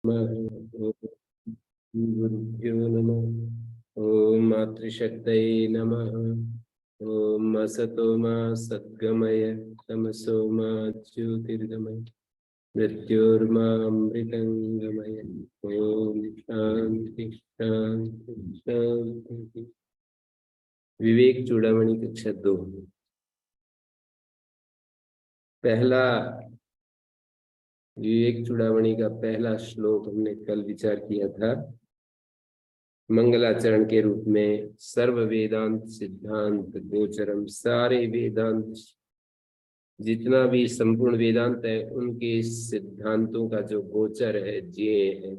गुरुभ्यो नमः। ओम मातृशक्तये नमः। ओम असतो मा सद्गमय तमसो मा ज्योतिर्गमय मृत्योर्मामृतंगमय। ओम शांति शांति शांति। विवेक चूड़ामणि कक्षा 2। पहला विवेक चूड़ामणि का पहला श्लोक हमने कल विचार किया था। मंगलाचरण के रूप में सर्व वेदांत सिद्धांत गोचरम, सारे वेदांत जितना भी संपूर्ण वेदांत है उनके सिद्धांतों का जो गोचर है, ज्ञेय है,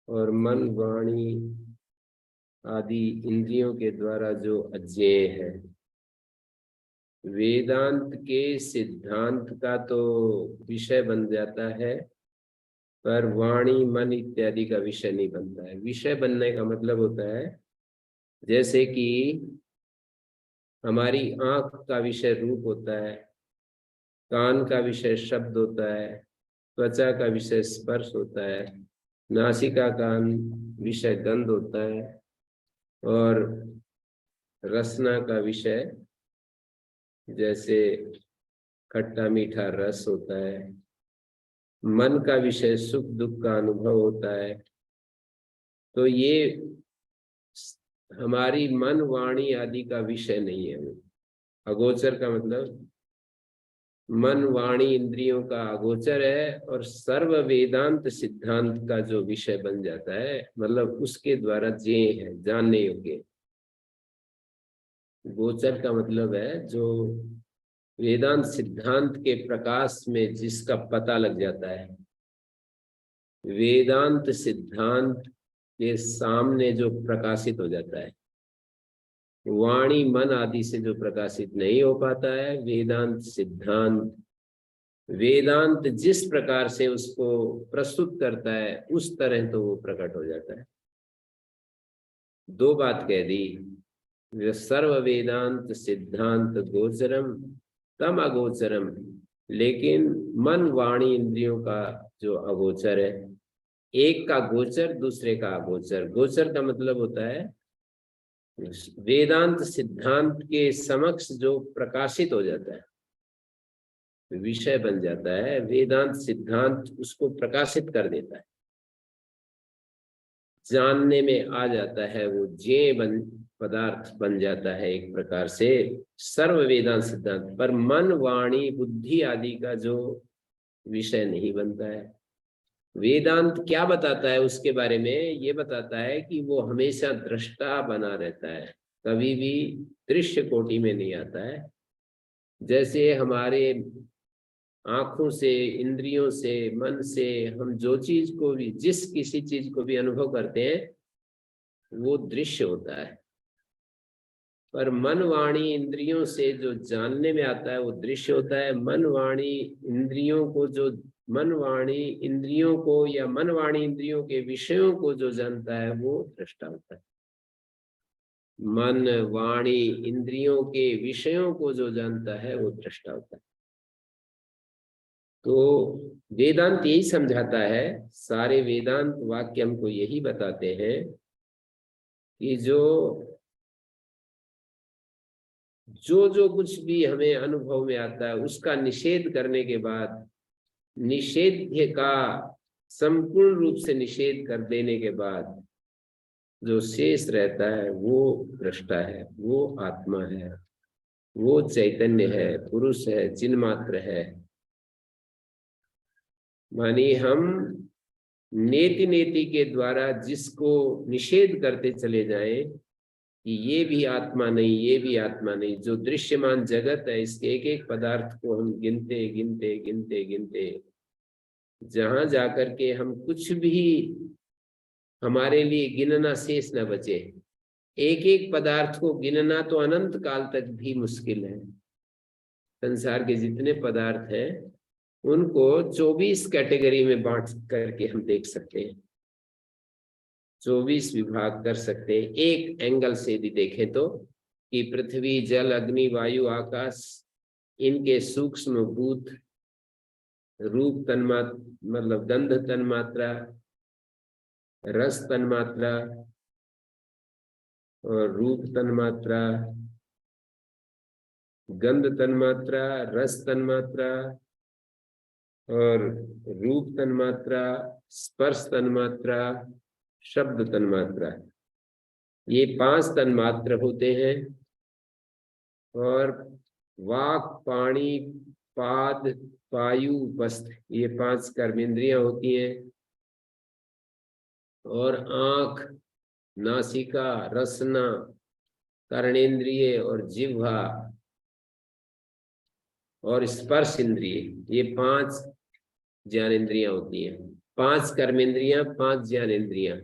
और मन वाणी आदि इंद्रियों के द्वारा जो अज्ञेय है। वेदांत के सिद्धांत का तो विषय बन जाता है, पर वाणी मन इत्यादि का विषय नहीं बनता है। विषय बनने का मतलब होता है जैसे कि हमारी आंख का विषय रूप होता है, कान का विषय शब्द होता है, त्वचा का विषय स्पर्श होता है, नासिका का विषय गंध होता है, और रसना का विषय जैसे खट्टा मीठा रस होता है। मन का विषय सुख दुख का अनुभव होता है। तो ये हमारी मन वाणी आदि का विषय नहीं है। अगोचर का मतलब मन वाणी इंद्रियों का अगोचर है, और सर्व वेदांत सिद्धांत का जो विषय बन जाता है, मतलब उसके द्वारा ज्ञेय है, जानने योग्य। गोचर का मतलब है जो वेदांत सिद्धांत के प्रकाश में जिसका पता लग जाता है। वेदांत सिद्धांत के सामने जो प्रकाशित हो जाता है, वाणी मन आदि से जो प्रकाशित नहीं हो पाता है, वेदांत सिद्धांत वेदांत जिस प्रकार से उसको प्रस्तुत करता है उस तरह तो वो प्रकट हो जाता है। दो बात कह दी, सर्व वेदांत सिद्धांत गोचरम तम अगोचरम, लेकिन मन वाणी इंद्रियों का जो अगोचर है, एक का गोचर दूसरे का अगोचर। गोचर का मतलब होता है वेदांत सिद्धांत के समक्ष जो प्रकाशित हो जाता है, विषय बन जाता है। वेदांत सिद्धांत उसको प्रकाशित कर देता है, जानने में आ जाता है, वो ज्ञेय पदार्थ बन जाता है एक प्रकार से सर्व वेदांत सिद्धांत। पर मन वाणी बुद्धि आदि का जो विषय नहीं बनता है। वेदांत क्या बताता है उसके बारे में? ये बताता है कि वो हमेशा दृष्टा बना रहता है, कभी भी दृश्य कोटि में नहीं आता है। जैसे हमारे आंखों से, इंद्रियों से, मन से हम जो चीज को भी, जिस किसी चीज को भी अनुभव करते हैं वो दृश्य होता है, पर मन वाणी इंद्रियों से जो जानने में आता है वो दृश्य होता है। मन वाणी इंद्रियों को जो मन वाणी इंद्रियों को या मन वाणी इंद्रियों के विषयों को जो जानता है वो दृष्टा होता है। मन वाणी इंद्रियों के विषयों को जो जानता है वो दृष्टा होता है। तो वेदांत यही समझाता है, सारे वेदांत वाक्य हमको यही बताते हैं कि जो कुछ भी हमें अनुभव में आता है उसका निषेध करने के बाद, निषेध्य का संपूर्ण रूप से निषेध कर देने के बाद जो शेष रहता है वो दृष्टा है, वो आत्मा है, वो चैतन्य है, पुरुष है, चिन्मात्र है। मानी हम नेति नेति के द्वारा जिसको निषेध करते चले जाएं कि ये भी आत्मा नहीं, ये भी आत्मा नहीं, जो दृश्यमान जगत है इसके एक एक पदार्थ को हम गिनते गिनते गिनते गिनते जहां जाकर के हम कुछ भी हमारे लिए गिनना शेष न बचे। एक एक पदार्थ को गिनना तो अनंत काल तक भी मुश्किल है। संसार के जितने पदार्थ हैं उनको 24 कैटेगरी में बांट करके हम देख सकते हैं, 24 विभाग कर सकते हैं। एक एंगल से यदि देखें तो कि पृथ्वी, जल, अग्नि, वायु, आकाश, इनके सूक्ष्म भूत रूप तन्मात्रा मतलब गंध तन्मात्रा, रस तन्मात्रा और रूप तन्मात्रा, गंध तन्मात्रा, रस तन्मात्रा और रूप तन्मात्रा, स्पर्श तन्मात्रा, शब्द तन्मात्रा, ये 5 तन्मात्र होते हैं। और वाक, पाणी, पाद, पायु, उपस्थ, ये 5 कर्मेंद्रियां होती हैं। और आंख, नासिका, रसना, कर्णेंद्रिय और जिह्वा और स्पर्श इंद्रिय, ये 5 ज्ञानेंद्रियां होती हैं। 5 कर्मेंद्रियां, 5 ज्ञानेंद्रियां।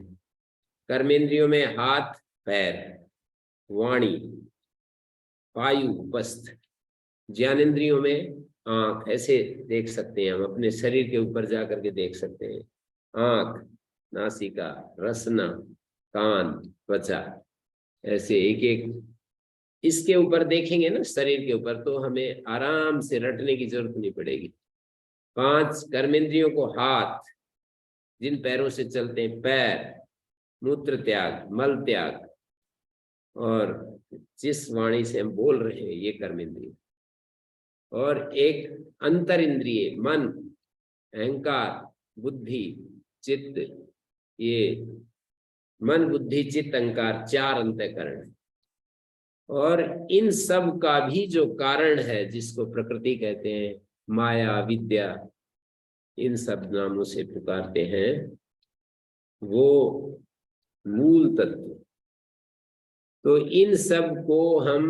कर्मेंद्रियों में हाथ, पैर, वाणी, पायु, उपस्थ। ज्ञानेंद्रियों में आंख, ऐसे देख सकते हैं हम, अपने शरीर के ऊपर जाकर के देख सकते हैं। आंख, नासिका, रसना, कान, त्वचा, ऐसे एक एक इसके ऊपर देखेंगे ना शरीर के ऊपर, तो हमें आराम से रटने की जरूरत नहीं पड़ेगी। 5 कर्मेंद्रियों को हाथ, जिन पैरों से चलते हैं, पैर, मूत्र त्याग, मल त्याग, और जिस वाणी से हम बोल रहे हैं, ये कर्मेंद्रिय। और एक अंतर इंद्रिय, मन, अहंकार, बुद्धि, चित्त, ये मन, बुद्धि, चित्त, अहंकार, 4 अंतःकरण। और इन सब का भी जो कारण है, जिसको प्रकृति कहते हैं, माया, विद्या, इन सब नामों से पुकारते हैं, वो मूल तत्व। तो इन सब को हम,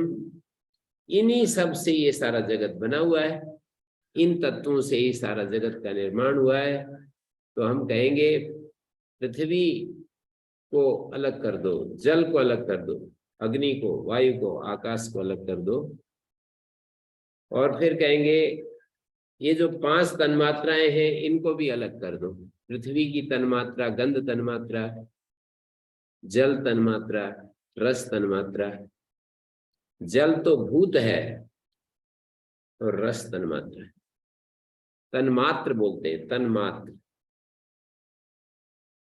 इन्हीं सब से ये सारा जगत बना हुआ है, इन तत्वों से ही सारा जगत का निर्माण हुआ है। तो हम कहेंगे पृथ्वी को अलग कर दो, जल को अलग कर दो, अग्नि को, वायु को, आकाश को अलग कर दो, और फिर कहेंगे ये जो 5 तन्मात्राएं हैं, इनको भी अलग कर दो। पृथ्वी की तन्मात्रा गंध तन्मात्रा, जल तन्मात्रा, रस तन्मात्रा, जल तो भूत है और रस तन्मात्रा है। तन्मात्र बोलते हैं, तन्मात्र।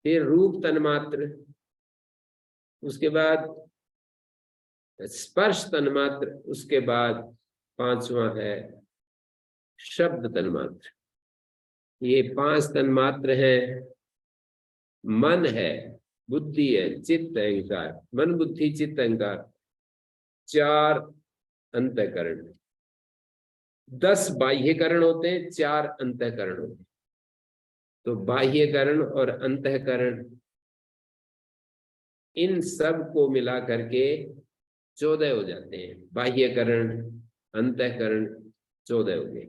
फिर रूप तन्मात्र, उसके बाद स्पर्श तन्मात्र, उसके बाद 5वां है शब्द तन्मात्र। ये 5 तन्मात्र है। मन है, बुद्धि है, चित्त, अहंकार, मन, बुद्धि, चित्त, अहंकार, 4 अंतःकरण। 10 बाह्यकरण होते हैं, 4 अंतःकरण होते हैं। तो बाह्यकरण और अंतःकरण, इन सब को मिला करके 14 हो जाते हैं। बाह्यकरण, अंतःकरण 14 हो गए।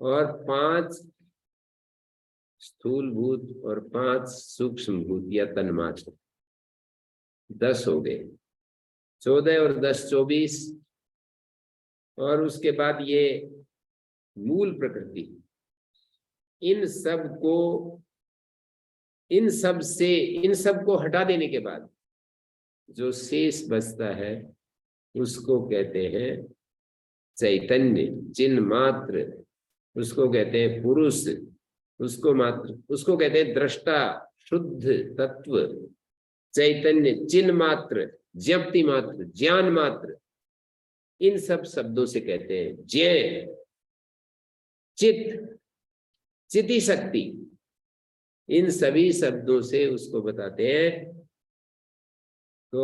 और 5 स्थूल भूत और 5 सूक्ष्म भूत या तन्मात्र, 10 हो गए। 14 और 10 24। और उसके बाद ये मूल प्रकृति, इन सब को हटा देने के बाद जो शेष बचता है, उसको कहते हैं चैतन्य, चिन्ह मात्र, उसको कहते हैं पुरुष, उसको कहते हैं दृष्टा, शुद्ध तत्व, चैतन्य, चिन्ह मात्र, ज्ञप्ति मात्र, ज्ञान मात्र। इन सब शब्दों से कहते हैं ज्ञ, चित्त, चिति शक्ति। इन सभी शब्दों से उसको बताते हैं। तो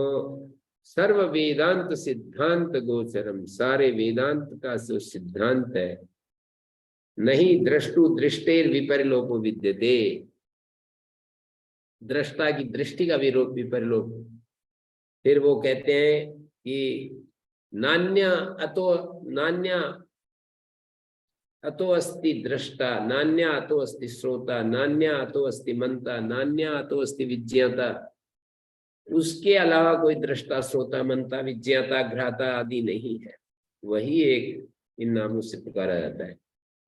सर्व वेदांत सिद्धांत गोचरम, सारे वेदांत का जो सिद्धांत है, नहीं दृष्टु दृष्टेर विपरिलोपो विद्यते, दृष्टा की दृष्टि का विपरिलोप। फिर वो कहते हैं कि नान्या अतो अस्ति दृष्टा, नान्या अतो अस्ति श्रोता, नान्या अतो अस्ति मंता, नान्या अतो अस्ति विज्ञाता। उसके अलावा कोई दृष्टा, श्रोता, मंता, विज्ञाता, घ्राता आदि नहीं है। वही एक इन नामों से पुकारा जाता है।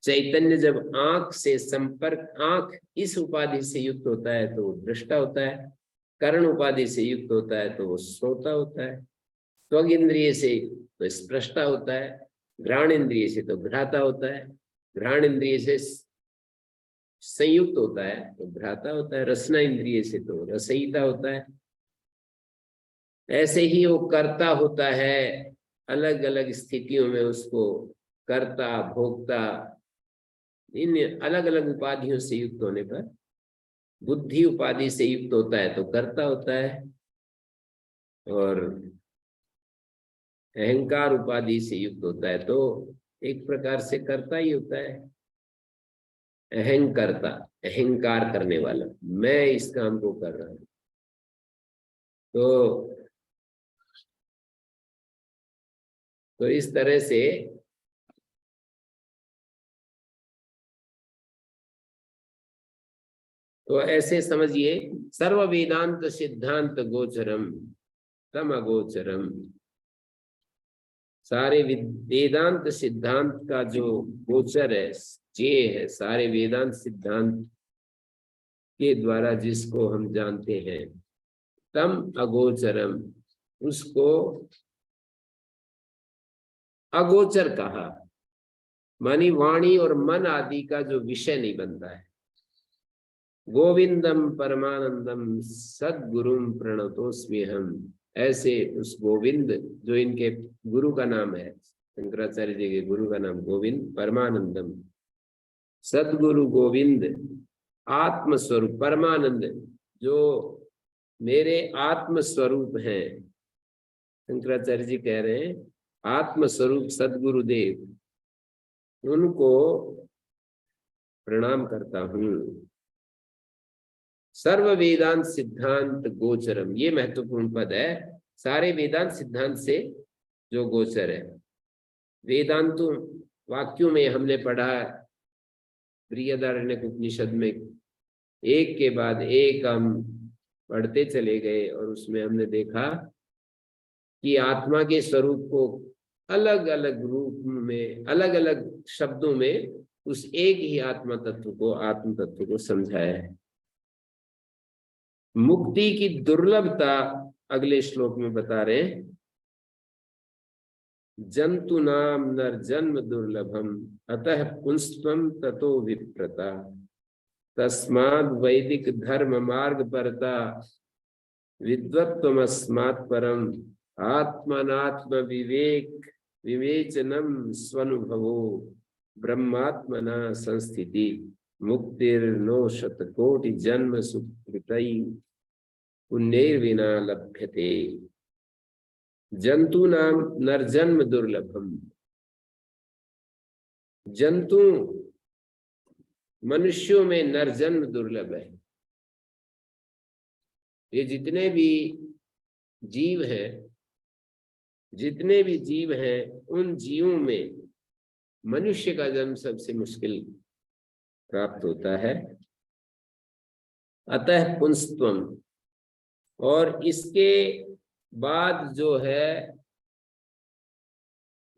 चैतन्य जब आंख से संपर्क, आंख इस उपाधि से युक्त होता है तो वो दृष्टा होता है, कर्ण उपाधि से युक्त होता है तो वो श्रोता होता है, त्वग इंद्रिय से तो स्पृष्टा होता है, घ्राण इंद्रिय से तो घ्राता होता है, घ्राण इंद्रिय से संयुक्त होता है तो भ्राता होता है, रसना इंद्रिय से तो रसयिता होता है। ऐसे ही वो कर्ता होता है, अलग अलग स्थितियों में उसको कर्ता भोक्ता इन अलग अलग उपाधियों से युक्त होने पर, बुद्धि उपाधि से युक्त होता है तो कर्ता होता है, और अहंकार उपाधि से युक्त होता है तो एक प्रकार से कर्ता ही होता है। अहंकर्ता, अहंकार करने वाला, मैं इस काम को कर रहा हूं। तो इस तरह से तो ऐसे समझिए, सर्व वेदांत सिद्धांत गोचरम तम अगोचरम। सारे वेदांत सिद्धांत का जो गोचर है, जे है, सारे वेदांत सिद्धांत के द्वारा जिसको हम जानते हैं, तम अगोचरम, उसको अगोचर कहा। मानी वाणी और मन आदि का जो विषय नहीं बनता है। गोविंदम परमानंदम सद्गुरुम प्रणतोस्मि हम। ऐसे उस गोविंद, जो इनके गुरु का नाम है, शंकराचार्य जी के गुरु का नाम गोविंद परमानंदम, सद्गुरु गोविंद आत्मस्वरूप परमानंद, जो मेरे आत्मस्वरूप हैं। शंकराचार्य जी कह रहे हैं आत्मस्वरूप सद्गुरुदेव, उनको प्रणाम करता हूं। सर्व वेदांत सिद्धांत गोचरम, ये महत्वपूर्ण पद है। सारे वेदांत सिद्धांत से जो गोचर है, वेदांतों वाक्यों में हमने पढ़ा बृहदारण्यक उपनिषद में, एक के बाद एक हम पढ़ते चले गए, और उसमें हमने देखा कि आत्मा के स्वरूप को अलग अलग रूप में, अलग अलग शब्दों में उस एक ही आत्मा तत्व को, आत्म तत्व को समझाया है। मुक्ति की दुर्लभता अगले श्लोक में बता रहे हैं, जंतु नाम नर जन्म दुर्लभम अतः पुंस्त्वम ततो विप्रता तस्माद् वैदिक धर्म मार्ग परता विद्वत्वमस्मात् परम आत्मनात्म विवेक विवेचनम स्वनुभवो ब्रह्मात्मना संस्थिति मुक्तिर्नो शतकोटि जन्म सुकृतै पुण्यैर्विना लभ्यते। जंतु नाम नरजन्म दुर्लभम, जंतु मनुष्यों में नरजन्म दुर्लभ है। ये जितने भी जीव हैं, जितने भी जीव हैं, उन जीवों में मनुष्य का जन्म सबसे मुश्किल प्राप्त होता है। अतः पुंस्त्वम, और इसके बाद जो है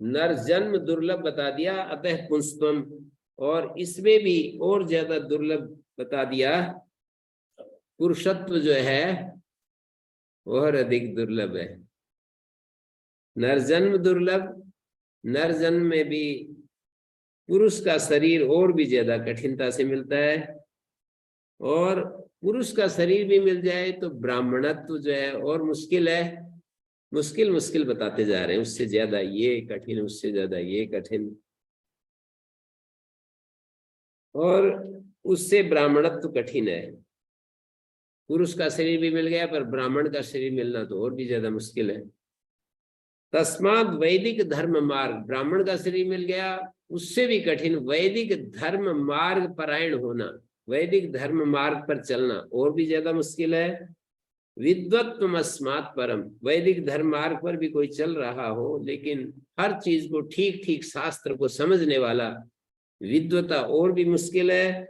नर जन्म दुर्लभ बता दिया, अतः पुंस्त्वम, और इसमें भी और ज्यादा दुर्लभ बता दिया, पुरुषत्व जो है और अधिक दुर्लभ है। नरजन्म दुर्लभ, नरजन्म में भी पुरुष का शरीर और भी ज्यादा कठिनता से मिलता है, और पुरुष का शरीर भी मिल जाए तो ब्राह्मणत्व जो है और मुश्किल है। मुश्किल मुश्किल बताते जा रहे हैं, उससे ज्यादा ये कठिन, उससे ज्यादा ये कठिन, और उससे ब्राह्मणत्व कठिन है। पुरुष का शरीर भी मिल गया, पर ब्राह्मण का शरीर मिलना तो और भी ज्यादा मुश्किल है। तस्माद वैदिक धर्म मार्ग, ब्राह्मण का शरीर मिल गया, उससे भी कठिन वैदिक धर्म मार्ग परायण होना, वैदिक धर्म मार्ग पर चलना और भी ज्यादा मुश्किल है। विद्वत्वम अस्मात् परम, वैदिक धर्म मार्ग पर भी कोई चल रहा हो, लेकिन हर चीज को ठीक ठीक शास्त्र को समझने वाला विद्वता और भी मुश्किल है।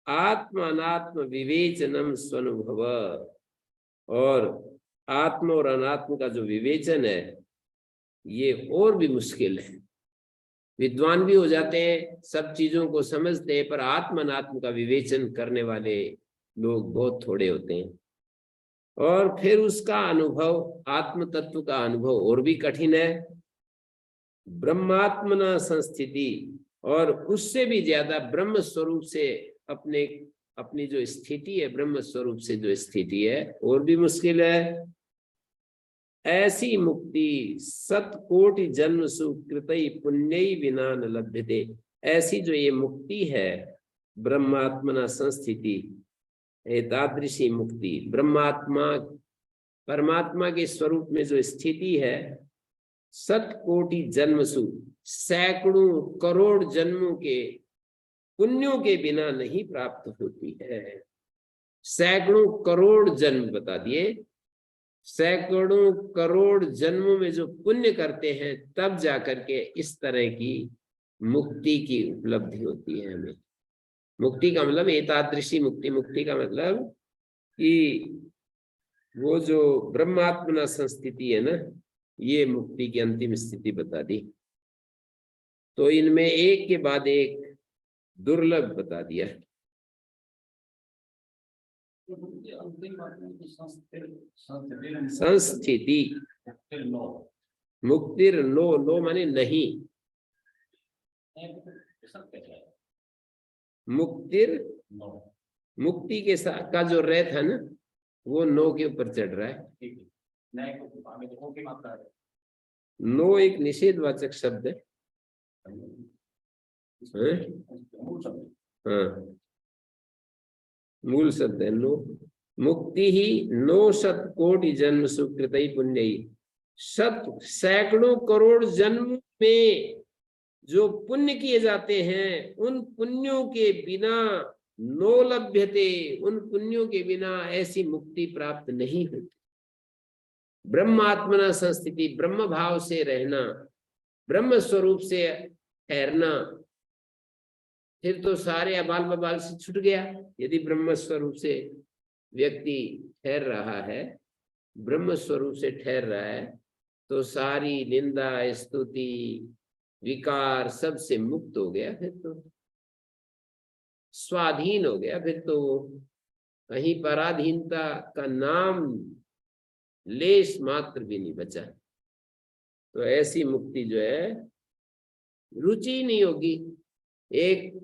आत्मानात्म विवेचनम स्वनुभव, और आत्म और अनात्म का जो विवेचन है ये और भी मुश्किल है। विद्वान भी हो जाते हैं, सब चीजों को समझते हैं, पर आत्म अनात्म का विवेचन करने वाले लोग बहुत थोड़े होते हैं। और फिर उसका अनुभव, आत्म तत्व का अनुभव और भी कठिन है। ब्रह्मात्मना संस्थिति, और उससे भी ज्यादा ब्रह्म स्वरूप से अपने अपनी जो स्थिति है ब्रह्म स्वरूप से जो स्थिति है और भी मुश्किल है। ऐसी मुक्ति सतकोटि जन्म सुकृतई पुण्यई विना न लभ्यते। ऐसी जो ये मुक्ति है ब्रह्मात्मना संस्थिति, एतादृशी मुक्ति ब्रह्मात्मा परमात्मा के स्वरूप में जो स्थिति है, सतकोटि जन्मसु सैकड़ों करोड़ जन्मों के पुण्यों के बिना नहीं प्राप्त होती है। सैकड़ों करोड़ जन्म बता दिए, सैकड़ों करोड़ जन्मों में जो पुण्य करते हैं तब जाकर के इस तरह की मुक्ति की उपलब्धि होती है हमें। मुक्ति का मतलब एतादृशी मुक्ति, मुक्ति का मतलब कि वो जो ब्रह्मात्मना संस्थिति है ना, ये मुक्ति की अंतिम स्थिति बता दी। तो इनमें एक के बाद एक दुर्लभ बता दिया। संस्थिति मुक्तिर नो, नो माने नहीं, मुक्तिर मुक्ति के साथ का जो रे था ना वो नो के ऊपर चढ़ रहा है। नो एक निषेधवाचक शब्द है। हाँ, मूल शब्द है नो। मुक्ति ही नो शतकोटि जन्म सुकृतई पुण्यई। शत सैकड़ों करोड़ जन्म में जो पुण्य किए जाते हैं उन पुण्यों के बिना नो लभ्यते, उन पुण्यों के बिना ऐसी मुक्ति प्राप्त नहीं होती। ब्रह्मात्मना संस्थिति, ब्रह्म भाव से रहना, ब्रह्म स्वरूप से ठहरना, फिर तो सारे अबाल बबाल से छूट गया। यदि ब्रह्म स्वरूप से व्यक्ति ठहर रहा है, ब्रह्म स्वरूप से ठहर रहा है, तो सारी निंदा स्तुति विकार सब से मुक्त हो गया। फिर तो स्वाधीन हो गया। फिर तो कहीं पराधीनता का नाम लेश मात्र भी नहीं बचा। तो ऐसी मुक्ति जो है रुचि नहीं होगी। एक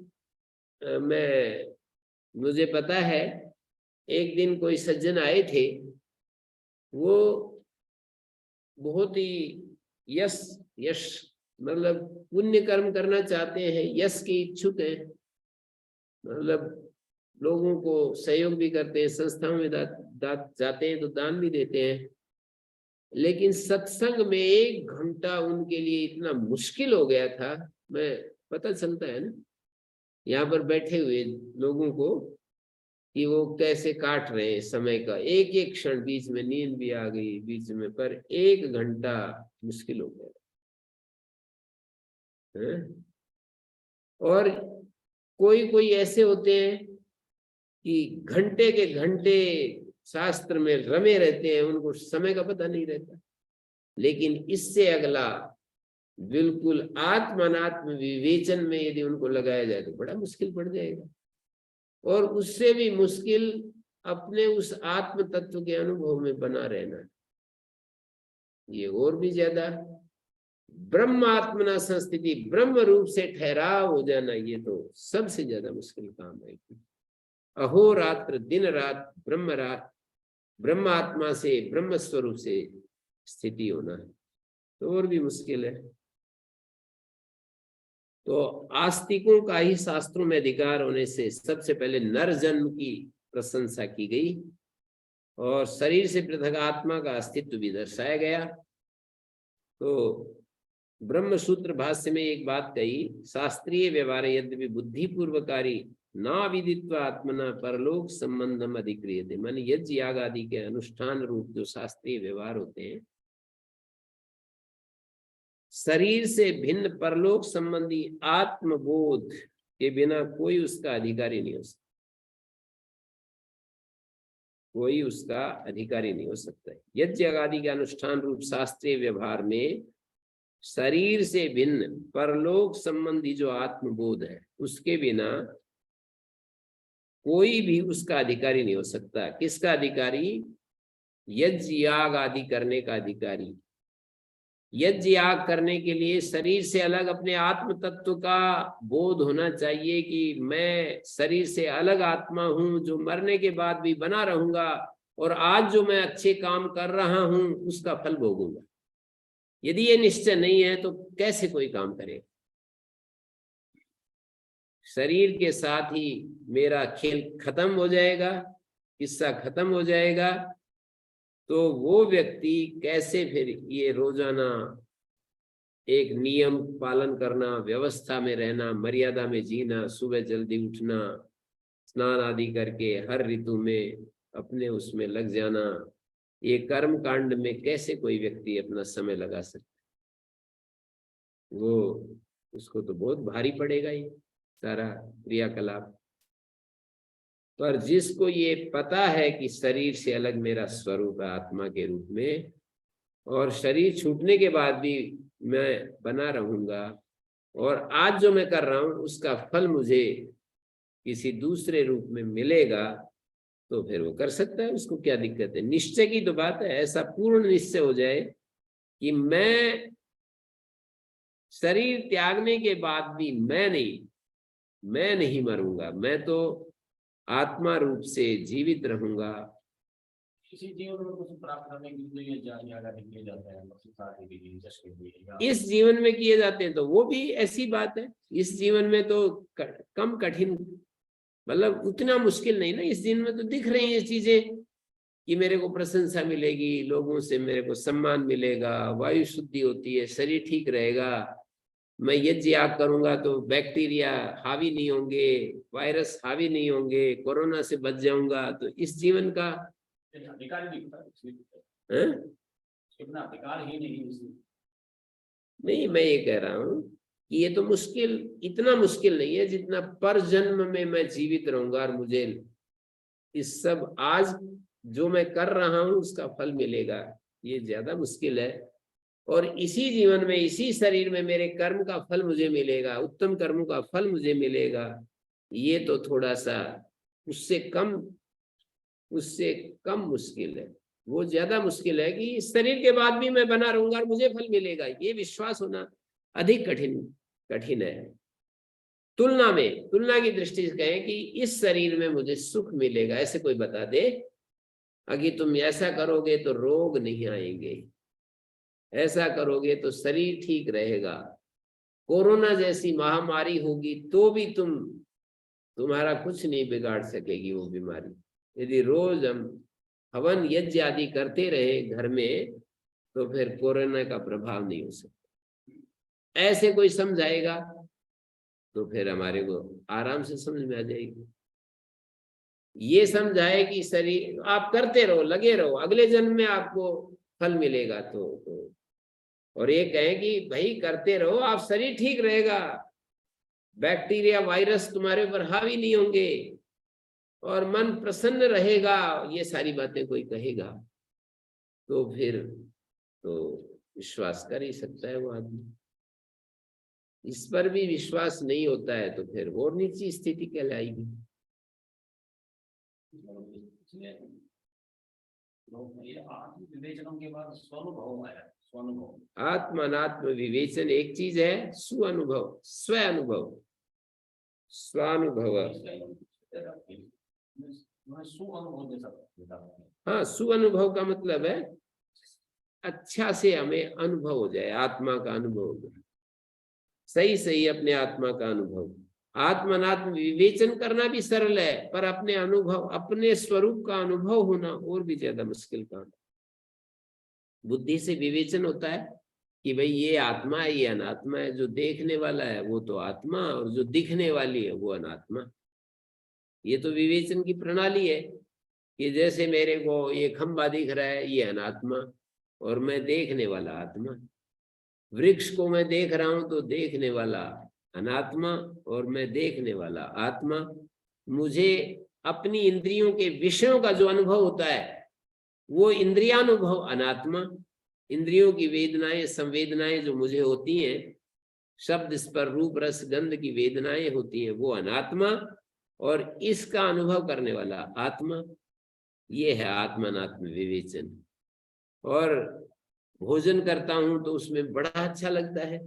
मुझे पता है, एक दिन कोई सज्जन आए थे, वो बहुत ही यश मतलब पुण्य कर्म करना चाहते हैं, यश के इच्छुक हैं, मतलब लोगों को सहयोग भी करते हैं, संस्थाओं में जाते हैं तो दान भी देते हैं। लेकिन सत्संग में 1 घंटा उनके लिए इतना मुश्किल हो गया था। मैं पता चलता है ना यहाँ पर बैठे हुए लोगों को कि वो कैसे काट रहे हैं समय का एक एक क्षण। बीच में नींद भी आ गई बीच में, पर 1 घंटा मुश्किल हो गया है? और कोई ऐसे होते हैं कि घंटे के घंटे शास्त्र में रमे रहते हैं, उनको समय का पता नहीं रहता। लेकिन इससे अगला बिल्कुल आत्मात्म विवेचन में यदि उनको लगाया जाए तो बड़ा मुश्किल पड़ जाएगा। और उससे भी मुश्किल अपने उस आत्म तत्व के अनुभव में बना रहना, ये और भी ज्यादा। ब्रह्मात्मना संस्थिति, ब्रह्म रूप से ठहराव हो जाना, ये तो सबसे ज्यादा मुश्किल काम है। अहोरात्र दिन रात ब्रह्मात्मा से ब्रह्म स्वरूप से स्थिति होना है तो और भी मुश्किल है। तो आस्तिकों का ही शास्त्रों में अधिकार होने से सबसे पहले नर जन्म की प्रशंसा की गई और शरीर से पृथक आत्मा का अस्तित्व भी दर्शाया गया। तो ब्रह्म सूत्र भाष्य में एक बात कही, शास्त्रीय व्यवहार यद्यपि बुद्धि पूर्वकारी ना विदित्वा आत्मना परलोक संबंधम अधिक्रियते। मान यज्ञ याग आदि के अनुष्ठान रूप जो शास्त्रीय व्यवहार होते हैं, शरीर से भिन्न परलोक संबंधी आत्मबोध के बिना कोई उसका अधिकारी नहीं हो सकता, कोई उसका अधिकारी नहीं हो सकता। यज्ञ आदि के अनुष्ठान रूप शास्त्रीय व्यवहार में शरीर से भिन्न परलोक संबंधी जो आत्मबोध है उसके बिना कोई भी उसका अधिकारी नहीं हो सकता। किसका अधिकारी? यज्ञ याग आदि करने का अधिकारी। यज्ञ याग करने के लिए शरीर से अलग अपने आत्म तत्व का बोध होना चाहिए कि मैं शरीर से अलग आत्मा हूं जो मरने के बाद भी बना रहूंगा, और आज जो मैं अच्छे काम कर रहा हूं उसका फल भोगूंगा। यदि ये निश्चय नहीं है तो कैसे कोई काम करेगा? शरीर के साथ ही मेरा खेल खत्म हो जाएगा, किस्सा खत्म हो जाएगा, तो वो व्यक्ति कैसे फिर ये रोजाना एक नियम पालन करना, व्यवस्था में रहना, मर्यादा में जीना, सुबह जल्दी उठना, स्नान आदि करके हर ऋतु में अपने उसमें लग जाना, ये कर्म कांड में कैसे कोई व्यक्ति अपना समय लगा सकता? वो उसको तो बहुत भारी पड़ेगा ये सारा क्रियाकलाप। पर जिसको ये पता है कि शरीर से अलग मेरा स्वरूप है आत्मा के रूप में, और शरीर छूटने के बाद भी मैं बना रहूंगा, और आज जो मैं कर रहा हूं उसका फल मुझे किसी दूसरे रूप में मिलेगा, तो फिर वो कर सकता है, उसको क्या दिक्कत है? निश्चय की तो बात है। ऐसा पूर्ण निश्चय हो जाए कि मैं शरीर त्यागने के बाद भी मैं नहीं मरूंगा, मैं तो आत्मा रूप से जीवित रहूंगा। इसी जीवन में कुछ प्राप्त करने के लिए किए जाते हैं, इस जीवन में किए जाते हैं तो वो भी ऐसी बात है। इस जीवन में तो कम कठिन, मतलब उतना मुश्किल नहीं ना। इस जीवन में तो दिख रही हैं चीजें कि मेरे को प्रशंसा मिलेगी, लोगों से मेरे को सम्मान मिलेगा, वायु शुद्धि होती है, शरीर ठीक रहेगा, मैं यज्ञ याग करूंगा तो बैक्टीरिया हावी नहीं होंगे, वायरस हावी नहीं होंगे, कोरोना से बच जाऊंगा। तो इस जीवन का अधिकार ही नहीं, मैं ये कह रहा हूं कि ये तो मुश्किल, इतना मुश्किल नहीं है जितना पर जन्म में मैं जीवित रहूंगा और मुझे इस सब आज जो मैं कर रहा हूं उसका फल मिलेगा, ये ज्यादा मुश्किल है। और इसी जीवन में, इसी शरीर में मेरे कर्म का फल मुझे मिलेगा, उत्तम कर्मों का फल मुझे मिलेगा, ये तो थोड़ा सा उससे कम मुश्किल है। वो ज्यादा मुश्किल है कि इस शरीर के बाद भी मैं बना रहूंगा और मुझे फल मिलेगा, ये विश्वास होना अधिक कठिन है। तुलना की दृष्टि से कहें कि इस शरीर में मुझे सुख मिलेगा, ऐसे कोई बता दे अगर तुम ऐसा करोगे तो रोग नहीं आएंगे, ऐसा करोगे तो शरीर ठीक रहेगा, कोरोना जैसी महामारी होगी तो भी तुम्हारा कुछ नहीं बिगाड़ सकेगी वो बीमारी। यदि रोज हम हवन यज्ञ आदि करते रहे घर में तो फिर कोरोना का प्रभाव नहीं हो सकता। ऐसे कोई समझाएगा तो फिर हमारे को आराम से समझ में आ जाएगी। ये समझाए कि शरीर आप करते रहो, लगे रहो, अगले जन्म में आपको फल मिलेगा। तो और ये कहें कि भाई करते रहो, आप शरीर ठीक रहेगा, बैक्टीरिया वायरस तुम्हारे ऊपर हावी नहीं होंगे और मन प्रसन्न रहेगा, ये सारी बातें कोई कहेगा तो फिर तो विश्वास कर ही सकता है वो आदमी। इस पर भी विश्वास नहीं होता है तो फिर और नीची स्थिति कहलाएगी। विवेचनों के बाद स्वानुभव आया। आत्म अनात्म विवेचन एक चीज है, सुअनुभव, स्व अनुभव, स्वानुभव। हाँ, सुअनुभव का मतलब है अच्छा से हमें अनुभव हो जाए, आत्मा का अनुभव हो जाए, सही अपने आत्मा का अनुभव। आत्म अनात्म विवेचन करना भी सरल है, पर अपने अनुभव, अपने स्वरूप का अनुभव होना और भी ज्यादा मुश्किल काम। बुद्धि से विवेचन होता है कि भाई ये आत्मा है, ये अनात्मा है, जो देखने वाला है वो तो आत्मा और जो दिखने वाली है वो अनात्मा। ये तो विवेचन की प्रणाली है कि जैसे मेरे को ये खंबा दिख रहा है ये अनात्मा और मैं देखने वाला आत्मा। वृक्ष को मैं देख रहा हूं तो देखने वाला अनात्मा और मैं देखने वाला आत्मा। मुझे अपनी इंद्रियों के विषयों का जो अनुभव होता है वो इंद्रियानुभव अनात्मा। इंद्रियों की वेदनाएं, संवेदनाएं जो मुझे होती हैं, शब्द स्पर्श रूप रस गंध की वेदनाएं होती हैं, वो अनात्मा, और इसका अनुभव करने वाला आत्मा। ये है आत्मानात्म विवेचन। और भोजन करता हूं तो उसमें बड़ा अच्छा लगता है,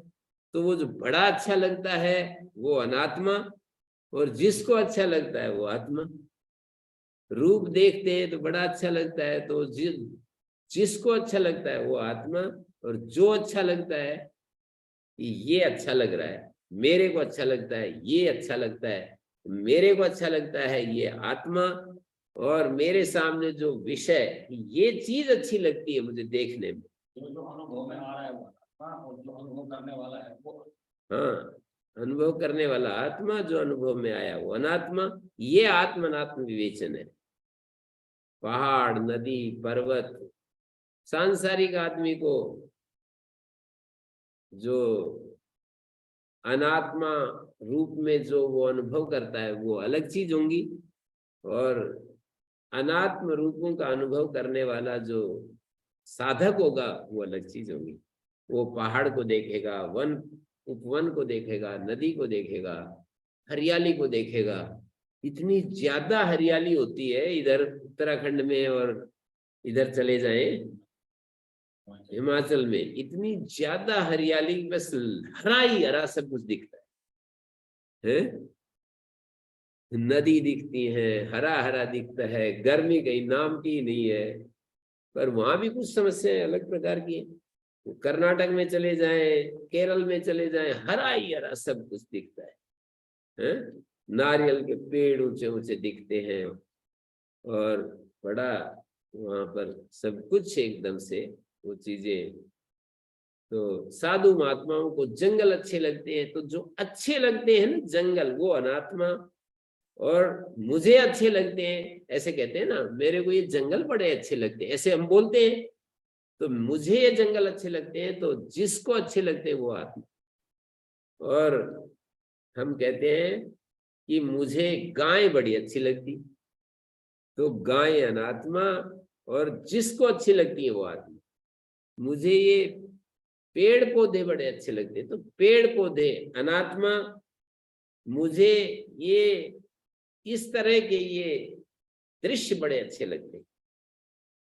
तो वो जो बड़ा अच्छा लगता है वो अनात्मा, और जिसको अच्छा लगता है वो आत्मा। रूप देखते हैं तो बड़ा अच्छा लगता है, तो जिसको अच्छा लगता है वो आत्मा, और जो अच्छा लगता है कि ये अच्छा लग रहा है, मेरे को अच्छा लगता है, ये अच्छा लगता है, मेरे को अच्छा लगता है, ये आत्मा। और मेरे सामने जो विषय, ये चीज अच्छी लगती है मुझे देखने में, जो अनुभव में आ रहा है वो आत्मा, और जो अनुभव करने वाला है वो, हाँ, अनुभव करने वाला आत्मा, जो अनुभव में आया वो अनात्मा। ये आत्म अनात्म विवेचन है। पहाड़, नदी, पर्वत, सांसारिक आदमी को जो अनात्मा रूप में जो वो अनुभव करता है वो अलग चीज होंगी, और अनात्म रूपों का अनुभव करने वाला जो साधक होगा वो अलग चीज होगी। वो पहाड़ को देखेगा, वन उपवन को देखेगा, नदी को देखेगा, हरियाली को देखेगा। इतनी ज्यादा हरियाली होती है इधर उत्तराखंड में, और इधर चले जाएं हिमाचल में, इतनी ज्यादा हरियाली, बस हरा ही हरा सब कुछ दिखता है? नदी दिखती है, हरा हरा दिखता है, गर्मी कहीं नाम की ही नहीं है। पर वहां भी कुछ समस्याएं अलग प्रकार की हैं। कर्नाटक में चले जाएं, केरल में चले जाएं, हरा ही हरा सब कुछ दिखता है? नारियल के पेड़ ऊंचे ऊंचे दिखते हैं, और बड़ा वहां पर सब कुछ एकदम से वो चीजें। तो साधु महात्माओं को जंगल अच्छे लगते हैं, तो जो अच्छे लगते हैं ना जंगल, वो अनात्मा। और मुझे अच्छे लगते हैं, ऐसे कहते हैं ना, मेरे को ये जंगल बड़े अच्छे लगते हैं, ऐसे हम बोलते हैं। तो मुझे ये जंगल अच्छे लगते हैं, तो जिसको अच्छे लगते हैं वो आत्मा। और हम कहते हैं कि मुझे गाय बड़ी अच्छी लगती, तो गाय अनात्मा, और जिसको अच्छी लगती है वो आत्मा। मुझे ये पेड़ पौधे बड़े अच्छे लगते हैं, तो पेड़ पौधे अनात्मा। मुझे ये इस तरह के ये दृश्य बड़े अच्छे लगते हैं,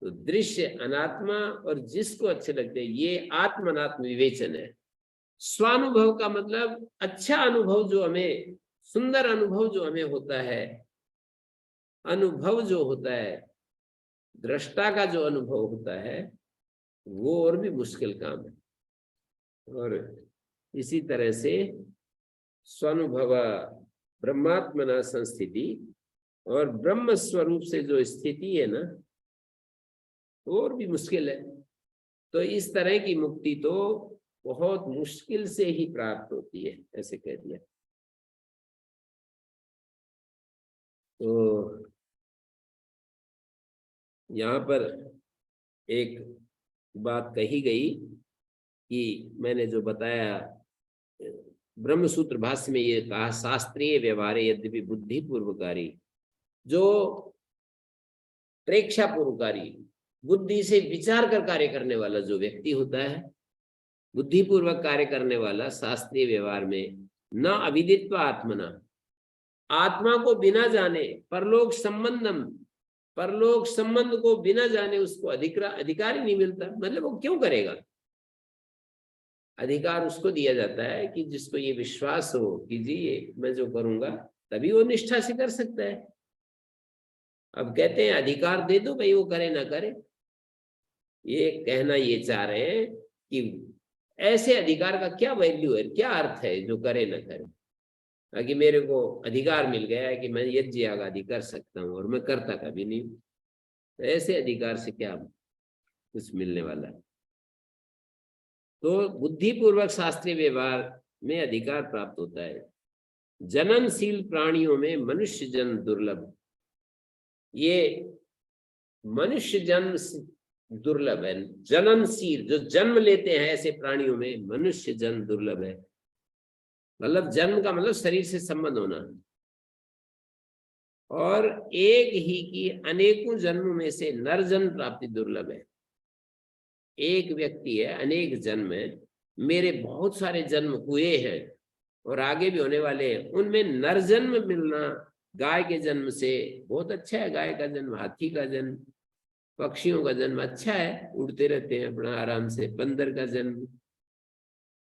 तो दृश्य अनात्मा, और जिसको अच्छे लगते हैं ये आत्म अनात्म विवेचन है। स्वानुभव का मतलब अच्छा अनुभव जो हमें, सुंदर अनुभव जो हमें होता है, अनुभव जो होता है, दृष्टा का जो अनुभव होता है, वो और भी मुश्किल काम है। और इसी तरह से स्वानुभव ब्रह्मात्मना संस्थिति, और ब्रह्म स्वरूप से जो स्थिति है ना, और भी मुश्किल है। तो इस तरह की मुक्ति तो बहुत मुश्किल से ही प्राप्त होती है, ऐसे कह दिया। तो यहाँ पर एक बात कही गई कि मैंने जो बताया, ब्रह्मसूत्र भाष्य में ये कहा, शास्त्रीय व्यवहार यद्यपि बुद्धि पूर्वकारी, जो प्रेक्षा पूर्वकारी, बुद्धि से विचार कर कार्य करने वाला जो व्यक्ति होता है, बुद्धिपूर्वक कार्य करने वाला, शास्त्रीय व्यवहार में न अविदित्व आत्मना, आत्मा को बिना जाने, परलोक संबंधम, परलोक संबंध को बिना जाने उसको अधिकार ही नहीं मिलता। मतलब वो क्यों करेगा? अधिकार उसको दिया जाता है कि जिसको ये विश्वास हो कि जी ये मैं जो करूंगा, तभी वो निष्ठा से कर सकता है। अब कहते हैं अधिकार दे दो भाई, वो करे ना करे। ये कहना ये चाह रहे हैं कि ऐसे अधिकार का क्या वैल्यू है, क्या अर्थ है जो करे ना करे। कि मेरे को अधिकार मिल गया है कि मैं यज्ञ याग आदि कर सकता हूँ, और मैं करता कभी नहीं। तो ऐसे अधिकार से क्या कुछ मिलने वाला है? तो बुद्धिपूर्वक शास्त्रीय व्यवहार में अधिकार प्राप्त होता है। जननशील प्राणियों में मनुष्य जन्म दुर्लभ, ये मनुष्य जन्म दुर्लभ है। जननशील, जो जन्म लेते हैं ऐसे प्राणियों में मनुष्य जन्म दुर्लभ है। मतलब जन्म का मतलब शरीर से संबंध होना। और एक ही की अनेकों जन्म में से नर जन्म प्राप्ति दुर्लभ है। एक व्यक्ति है, अनेक जन्म है, मेरे बहुत सारे जन्म हुए हैं और आगे भी होने वाले हैं, उनमें नर जन्म मिलना गाय के जन्म से बहुत अच्छा है। गाय का जन्म, हाथी का जन्म, पक्षियों का जन्म अच्छा है, उड़ते रहते हैं अपना आराम से। बंदर का जन्म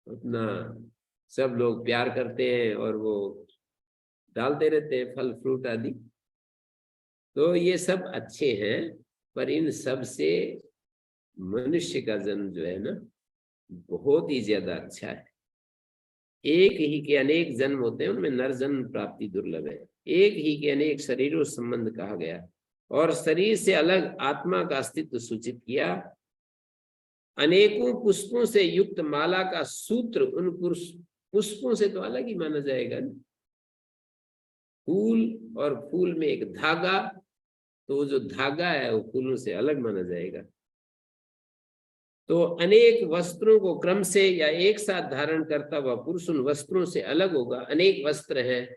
अपना सब लोग प्यार करते हैं और वो डालते रहते हैं फल फ्रूट आदि। तो ये सब अच्छे हैं, पर इन सब से मनुष्य का जन्म जो है ना बहुत ही ज्यादा अच्छा है। एक ही के अनेक जन्म होते हैं, उनमें नर जन्म प्राप्ति दुर्लभ है। एक ही के अनेक शरीरों संबंध कहा गया और शरीर से अलग आत्मा का अस्तित्व सूचित किया। अनेकों पुष्पों से युक्त माला का सूत्र उन पुष्पों से तो अलग ही माना जाएगा ना। फूल और फूल में एक धागा, तो वो जो धागा है वो फूलों से अलग माना जाएगा। तो अनेक वस्त्रों को क्रम से या एक साथ धारण करता हुआ पुरुष उन वस्त्रों से अलग होगा। अनेक वस्त्र हैं।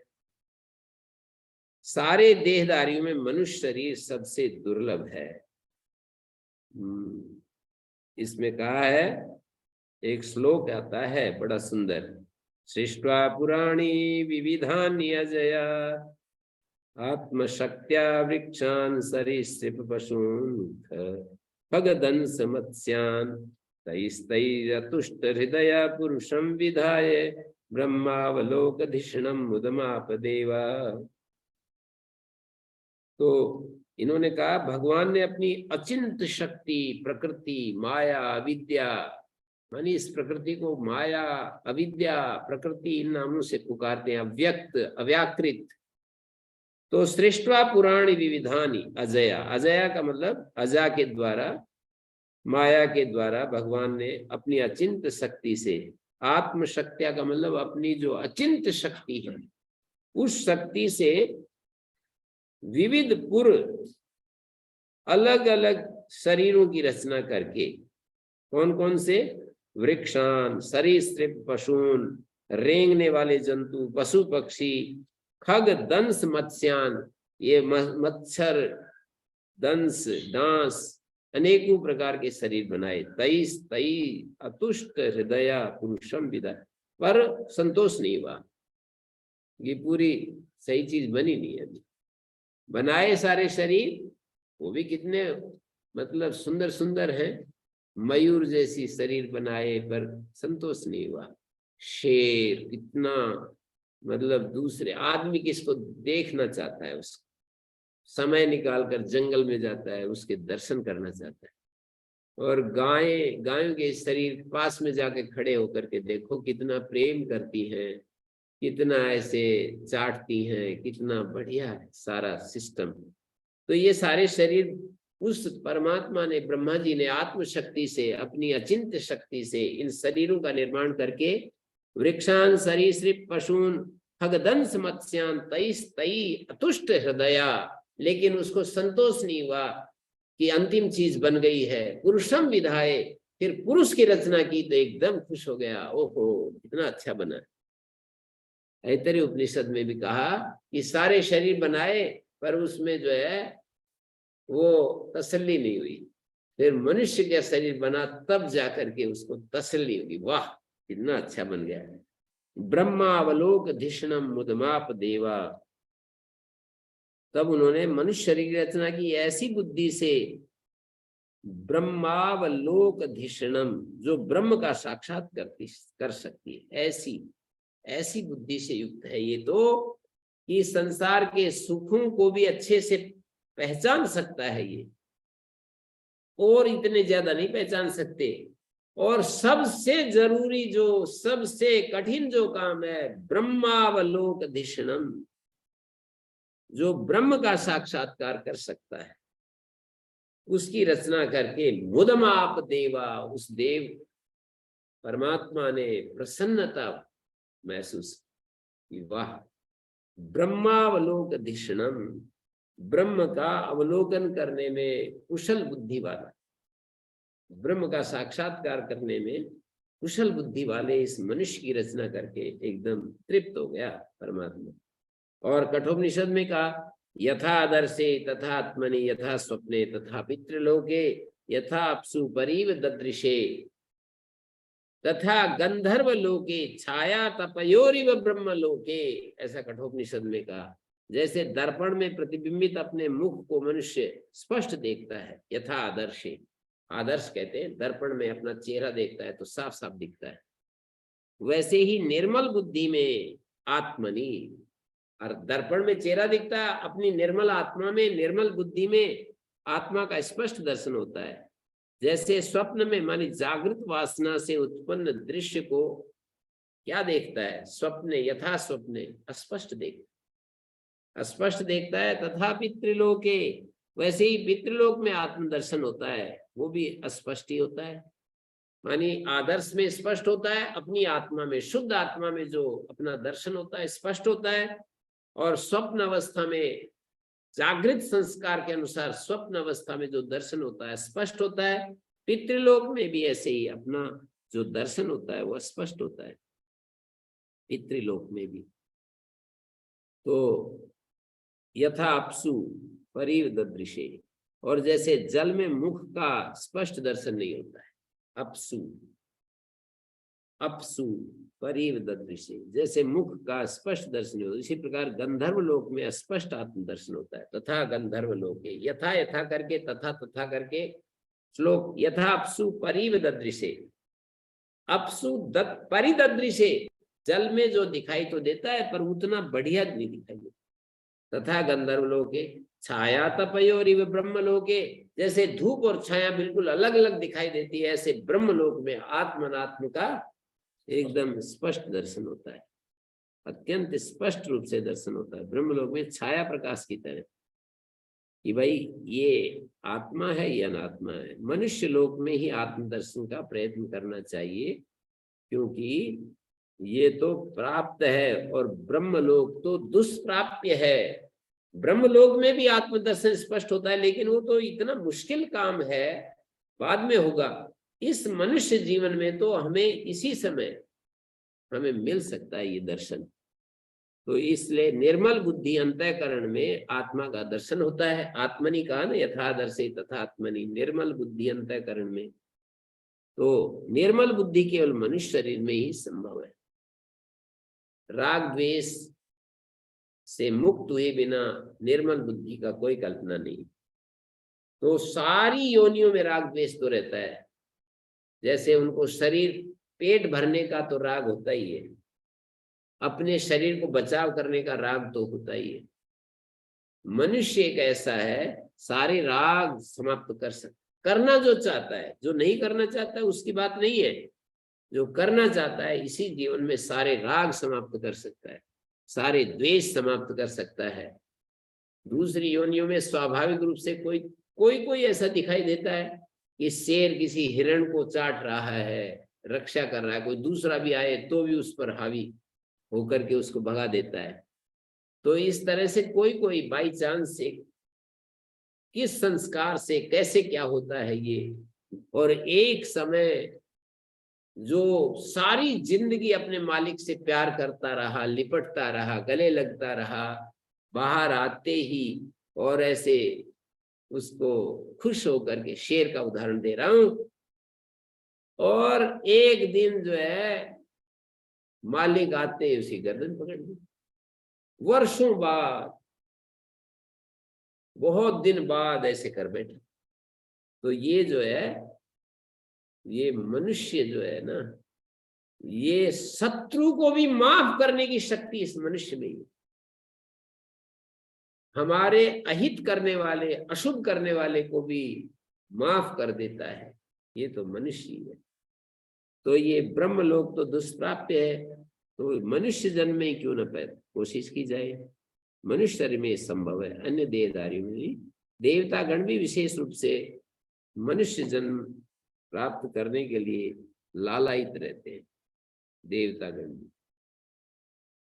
सारे देहधारियों में मनुष्य शरीर सबसे दुर्लभ है। इसमें कहा है, एक श्लोक आता है बड़ा सुंदर, सृष्ट्वा पुराणी विविधानि अजया आत्मशक्त्या वृक्षान सरीसृप पशून् खगदंस मत्स्यान् तैस्तैरतुष्ट हृदया पुरुषं विधाय ब्रह्मावलोकधिषणं मुदमाप देवा। तो इन्होंने कहा भगवान ने अपनी अचिंत शक्ति, प्रकृति, माया, अविद्या, मानी इस प्रकृति को माया, अविद्या, प्रकृति इन नामों से पुकारते हैं, अव्यक्त, अव्याकृत। तो सृष्ट्वा पुराणी विविधानि अजया, अजया का मतलब अजा के द्वारा, माया के द्वारा भगवान ने अपनी अचिंत शक्ति से, आत्मशक्त्या का मतलब अपनी जो अचिंत शक्ति है उस शक्ति से विविध पुर, अलग अलग शरीरों की रचना करके, कौन कौन से, वृक्षान, सरीसृप पशून, रेंगने वाले जंतु, पशु पक्षी, खग दंस मत्स्यान, ये मच्छर, दंस, डांस, अनेकों प्रकार के शरीर बनाए। तईस तई अतुष्ट हृदया पुरुषम विदा, पर संतोष नहीं हुआ, ये पूरी सही चीज बनी नहीं है। अभी बनाए सारे शरीर, वो भी कितने मतलब सुंदर सुंदर हैं, मयूर जैसी शरीर बनाए, पर संतोष नहीं हुआ। शेर कितना, मतलब दूसरे आदमी किसको देखना चाहता है, उसको समय निकालकर जंगल में जाता है, उसके दर्शन करना चाहता है। और गायें, गायों के शरीर पास में जाके खड़े होकर के देखो कितना प्रेम करती हैं, कितना ऐसे चाटती हैं, कितना बढ़िया है सारा सिस्टम। तो ये सारे शरीर उस परमात्मा ने, ब्रह्मा जी ने आत्मशक्ति से, अपनी अचिंत शक्ति से इन शरीरों का निर्माण करके वृक्षान सरीसृप पशून खगदंस मत्स्यान तईस तई अतुष्ट हृदया, लेकिन उसको संतोष नहीं हुआ कि अंतिम चीज बन गई है, पुरुषम विधाए, फिर पुरुष की रचना की तो एकदम खुश हो गया, ओहो कितना अच्छा बना। ऐतरेय उपनिषद में भी कहा कि सारे शरीर बनाए पर उसमें जो है वो तसल्ली नहीं हुई, फिर मनुष्य का शरीर बना तब जाकर के उसको तसल्ली होगी, वाह कितना अच्छा बन गया है। ब्रह्मावलोक धिषणम मुदमाप देवा, तब उन्होंने मनुष्य शरीर की रचना की ऐसी बुद्धि से, ब्रह्मावलोक धिषणम, जो ब्रह्म का साक्षात कर सकती है, ऐसी ऐसी बुद्धि से युक्त है ये तो, कि संसार के सुखों को भी अच्छे से पहचान सकता है ये, और इतने ज्यादा नहीं पहचान सकते। और सबसे जरूरी जो, सबसे कठिन जो काम है, ब्रह्मावलोक धिषणम, जो ब्रह्म का साक्षात्कार कर सकता है, उसकी रचना करके मुदमाप देवा, उस देव परमात्मा ने प्रसन्नता महसूस की, वाह ब्रह्मावलोक धिषणम, ब्रह्म का अवलोकन करने में कुशल बुद्धि वाला, ब्रह्म का साक्षात्कार करने में कुशल बुद्धि वाले इस मनुष्य की रचना करके एकदम तृप्त हो गया परमात्मा। और कठोपनिषद में कहा, यथा आदर्शे तथा आत्मनि यथा स्वप्ने तथा पितृलोके यथा अप्सु परीव ददृशे तथा गंधर्व लोके छाया तपयोरिव ब्रह्म लोके, ऐसा कठोपनिषद में कहा जैसे दर्पण में प्रतिबिंबित अपने मुख को मनुष्य स्पष्ट देखता है, यथा आदर्शे, आदर्श कहते हैं दर्पण में अपना चेहरा देखता है तो साफ साफ दिखता है, वैसे ही निर्मल बुद्धि में आत्मनि, और दर्पण में चेहरा दिखता है, अपनी निर्मल आत्मा में, निर्मल बुद्धि में आत्मा का स्पष्ट दर्शन होता है। जैसे स्वप्न में मानी जागृत वासना से उत्पन्न दृश्य को क्या देखता है, स्वप्ने यथा स्वप्ने अस्पष्ट अस्पष्ट देखता है, तथा पितृलोके, वैसे ही पितृलोक में आत्मदर्शन होता है, वो भी अस्पष्ट ही होता है। मानी आदर्श में स्पष्ट होता है, अपनी आत्मा में, शुद्ध आत्मा में जो अपना दर्शन होता है स्पष्ट होता है, और स्वप्न अवस्था में जागृत संस्कार के अनुसार स्वप्न अवस्था में जो दर्शन होता है स्पष्ट होता है। पितृलोक में भी ऐसे ही अपना जो दर्शन होता है वो स्पष्ट होता है, पितृलोक में भी। तो यथा अपसु परिव ददृशे, और जैसे जल में मुख का स्पष्ट दर्शन नहीं होता है, अपसु अपसु परिव ददृशे, जैसे मुख का स्पष्ट दर्शन होता है, इसी प्रकार गंधर्व लोक में स्पष्ट आत्मदर्शन होता है। तथा गंधर्व लोके, यथा यथा करके, तथा तथा करके श्लोक, यथा अपसु परिव ददृशे, अपसु परिददृशे, जल में जो दिखाई तो देता है पर उतना बढ़िया नहीं दिखाई देता। तथा गंधर्व लोके छाया तपयोरिव ब्रह्म लोके, जैसे धूप और छाया बिल्कुल अलग अलग दिखाई देती है, ऐसे ब्रह्म लोक में आत्मनात्म का एकदम स्पष्ट दर्शन होता है, अत्यंत स्पष्ट रूप से दर्शन होता है। ब्रह्मलोक में छाया प्रकाश की तरह कि भाई ये आत्मा है या अनात्मा है। मनुष्य लोक में ही आत्मदर्शन का प्रयत्न करना चाहिए, क्योंकि ये तो प्राप्त है, और ब्रह्मलोक तो दुष्प्राप्य है। ब्रह्मलोक में भी आत्मदर्शन स्पष्ट होता है, लेकिन वो तो इतना मुश्किल काम है, बाद में होगा। इस मनुष्य जीवन में तो हमें इसी समय हमें मिल सकता है ये दर्शन। तो इसलिए निर्मल बुद्धि अंतःकरण में आत्मा का दर्शन होता है। आत्मनि कहा ना, यथादर्शे तथा आत्मनि, निर्मल बुद्धि अंतःकरण में। तो निर्मल बुद्धि केवल मनुष्य शरीर में ही संभव है। राग द्वेष से मुक्त हुए बिना निर्मल बुद्धि का कोई कल्पना नहीं। तो सारी योनियों में राग द्वेष तो रहता है। जैसे उनको शरीर, पेट भरने का तो राग होता ही है, अपने शरीर को बचाव करने का राग तो होता ही है। मनुष्य एक ऐसा है, सारे राग समाप्त कर करना जो चाहता है, जो नहीं करना चाहता है उसकी बात नहीं है। जो करना चाहता है इसी जीवन में सारे राग समाप्त कर सकता है, सारे द्वेष समाप्त कर सकता है। दूसरी योनियों में स्वाभाविक रूप से कोई ऐसा दिखाई देता है कि शेर किसी हिरण को चाट रहा है, रक्षा कर रहा है, कोई दूसरा भी आए तो भी उस पर हावी होकर के उसको भगा देता है। तो इस तरह से कोई बाई चांस से, किस संस्कार से कैसे क्या होता है ये। और एक समय जो सारी जिंदगी अपने मालिक से प्यार करता रहा, लिपटता रहा, गले लगता रहा, बाहर आते ही और ऐसे उसको खुश होकर के, शेर का उदाहरण दे रहा हूं, और एक दिन जो है मालिक आते ही उसी गर्दन पकड़ ली। वर्षों बाद, बहुत दिन बाद ऐसे कर बैठे। तो ये जो है, ये मनुष्य जो है ना, ये शत्रु को भी माफ करने की शक्ति इस मनुष्य में है। हमारे अहित करने वाले, अशुभ करने वाले को भी माफ कर देता है, ये तो मनुष्य ही है। तो ये ब्रह्म लोक तो दुष्प्राप्य है, तो मनुष्य जन्म में क्यों न कोशिश की जाए। मनुष्य शरीर में संभव है, अन्य देहधारियों में नहीं। देवता गण भी विशेष रूप से मनुष्य जन्म प्राप्त करने के लिए लालायित रहते हैं, देवता गण भी।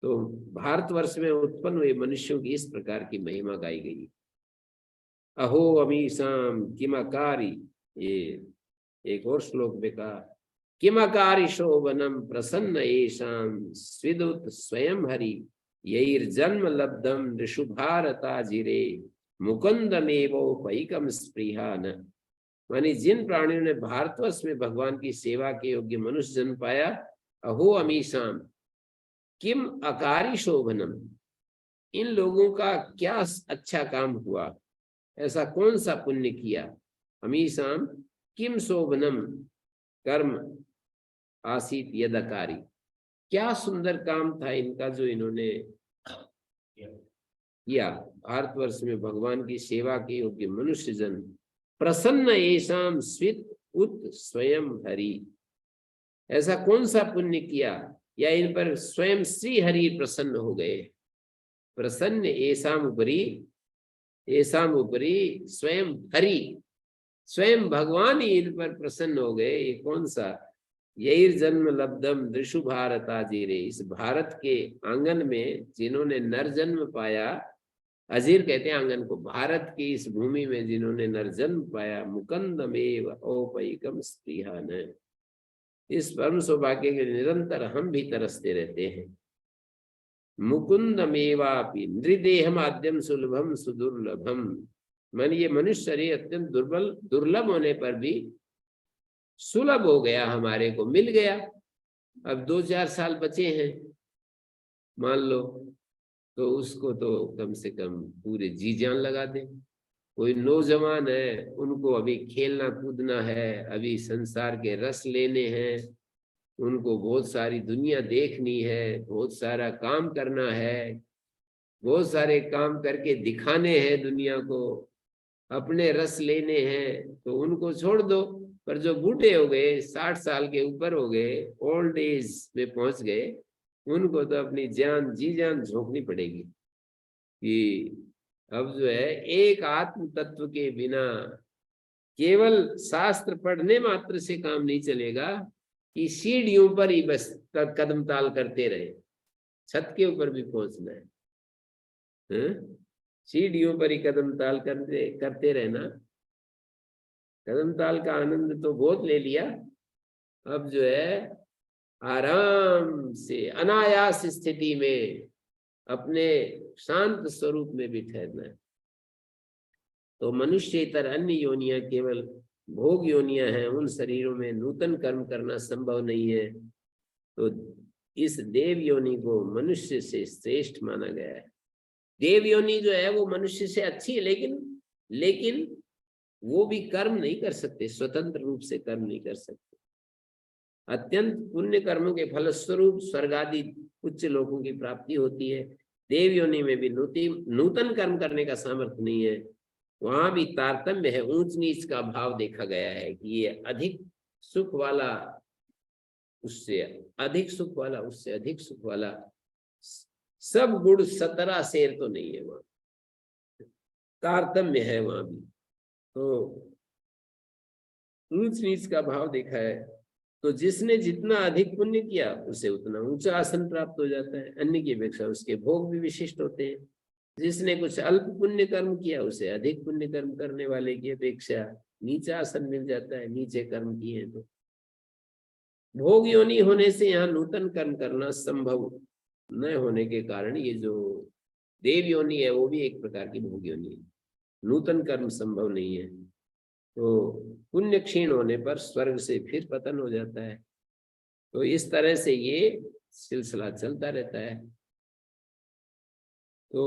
तो भारतवर्ष में उत्पन्न हुए मनुष्यों की इस प्रकार की महिमा गाई गई। अहो अमीशाम किमकारी, ये एक और श्लोक में कहा, किमकारी शोभनम प्रसन्न येषाम स्विदुत स्वयं हरि, यैर्जन्म लब्धम ऋषु भारताजिरे मुकुंदमेवोपैकम स्पृहान। मानी जिन प्राणियों ने भारतवर्ष में भगवान की सेवा के योग्य मनुष्य जन्म पाया, अहो अमीशाम किम अकारी शोभनम, इन लोगों का क्या अच्छा काम हुआ, ऐसा कौन सा पुण्य किया। हमीशाम किम शोभनम कर्म आसीत यदकारी, क्या सुंदर काम था इनका जो इन्होंने किया। भारतवर्ष में भगवान की सेवा के योग्य मनुष्य जन प्रसन्न येषाम स्वित उत स्वयं हरि, ऐसा कौन सा पुण्य किया या इन पर स्वयं श्री हरि प्रसन्न हो गए। प्रसन्न येषाम उपरी स्वयं हरि, स्वयं भगवान ही इन पर प्रसन्न हो गए। ये कौन सा, यही जन्म लब्धम दृशु भारताजीरे, इस भारत के आंगन में जिन्होंने नर जन्म पाया, अजीर कहते हैं आंगन को, भारत की इस भूमि में जिन्होंने नर जन्म पाया, मुकंदमेव औपैकम स्पृहन, इस परम सौभाग्य के निरंतर हम भी तरसते रहते हैं। मुकुंदमेवापि नृदेहम आद्यम सुलभम सुदुर्लभम, मन ये मनुष्य शरीर अत्यंत दुर्लभ होने पर भी सुलभ हो गया, हमारे को मिल गया। अब 2-4 साल बचे हैं मान लो, तो उसको तो कम से कम पूरे जी जान लगा दे। कोई नौजवान है, उनको अभी खेलना कूदना है, अभी संसार के रस लेने हैं, उनको बहुत सारी दुनिया देखनी है, बहुत सारा काम करना है, बहुत सारे काम करके दिखाने हैं दुनिया को, अपने रस लेने हैं, तो उनको छोड़ दो। पर जो बूढ़े हो गए, 60 साल के ऊपर हो गए, ओल्ड एज में पहुंच गए, उनको तो अपनी जान जी जान झोंकनी पड़ेगी कि अब जो है एक आत्म तत्व के बिना केवल शास्त्र पढ़ने मात्र से काम नहीं चलेगा कि सीढ़ियों पर ही बस कदम ताल करते रहे, छत के ऊपर भी पहुंचना है, सीढ़ियों पर ही कदम ताल करते रहना। कदम ताल का आनंद तो बहुत ले लिया, अब जो है आराम से अनायास स्थिति में अपने शांत स्वरूप में भी ठहरना है। तो मनुष्येतर अन्य योनियां केवल भोग योनियां हैं, उन शरीरों में नूतन कर्म करना संभव नहीं है। तो इस देव योनि को मनुष्य से श्रेष्ठ माना गया है। देव योनि जो है वो मनुष्य से अच्छी है, लेकिन वो भी कर्म नहीं कर सकते, स्वतंत्र रूप से कर्म नहीं कर सकते। अत्यंत पुण्य कर्मों के फलस्वरूप स्वर्ग आदि उच्च लोकों की प्राप्ति होती है। देव योनि में भी नूतन कर्म करने का सामर्थ्य नहीं है, वहां भी तारतम्य है, ऊंच नीच का भाव देखा गया है कि ये अधिक सुख वाला उससे अधिक सुख वाला, उससे अधिक सुख वाला, सब गुण 17 शेर तो नहीं है, वहां तारतम्य है वहां भी। तो ऊंच नीच का भाव देखा है। तो जिसने जितना अधिक पुण्य किया उसे उतना ऊंचा आसन प्राप्त हो जाता है, अन्य की अपेक्षा उसके भोग भी विशिष्ट होते हैं। जिसने कुछ अल्प पुण्य कर्म किया उसे अधिक पुण्य कर्म करने वाले की अपेक्षा नीचा आसन मिल जाता है, नीचे कर्म किए तो। भोग योनि होने से यहाँ नूतन कर्म करना संभव न होने के कारण ये जो देव योनि है वो भी एक प्रकार की भोग योनि है, नूतन कर्म संभव नहीं है। तो पुण्य क्षीण होने पर स्वर्ग से फिर पतन हो जाता है। तो इस तरह से ये सिलसिला चलता रहता है। तो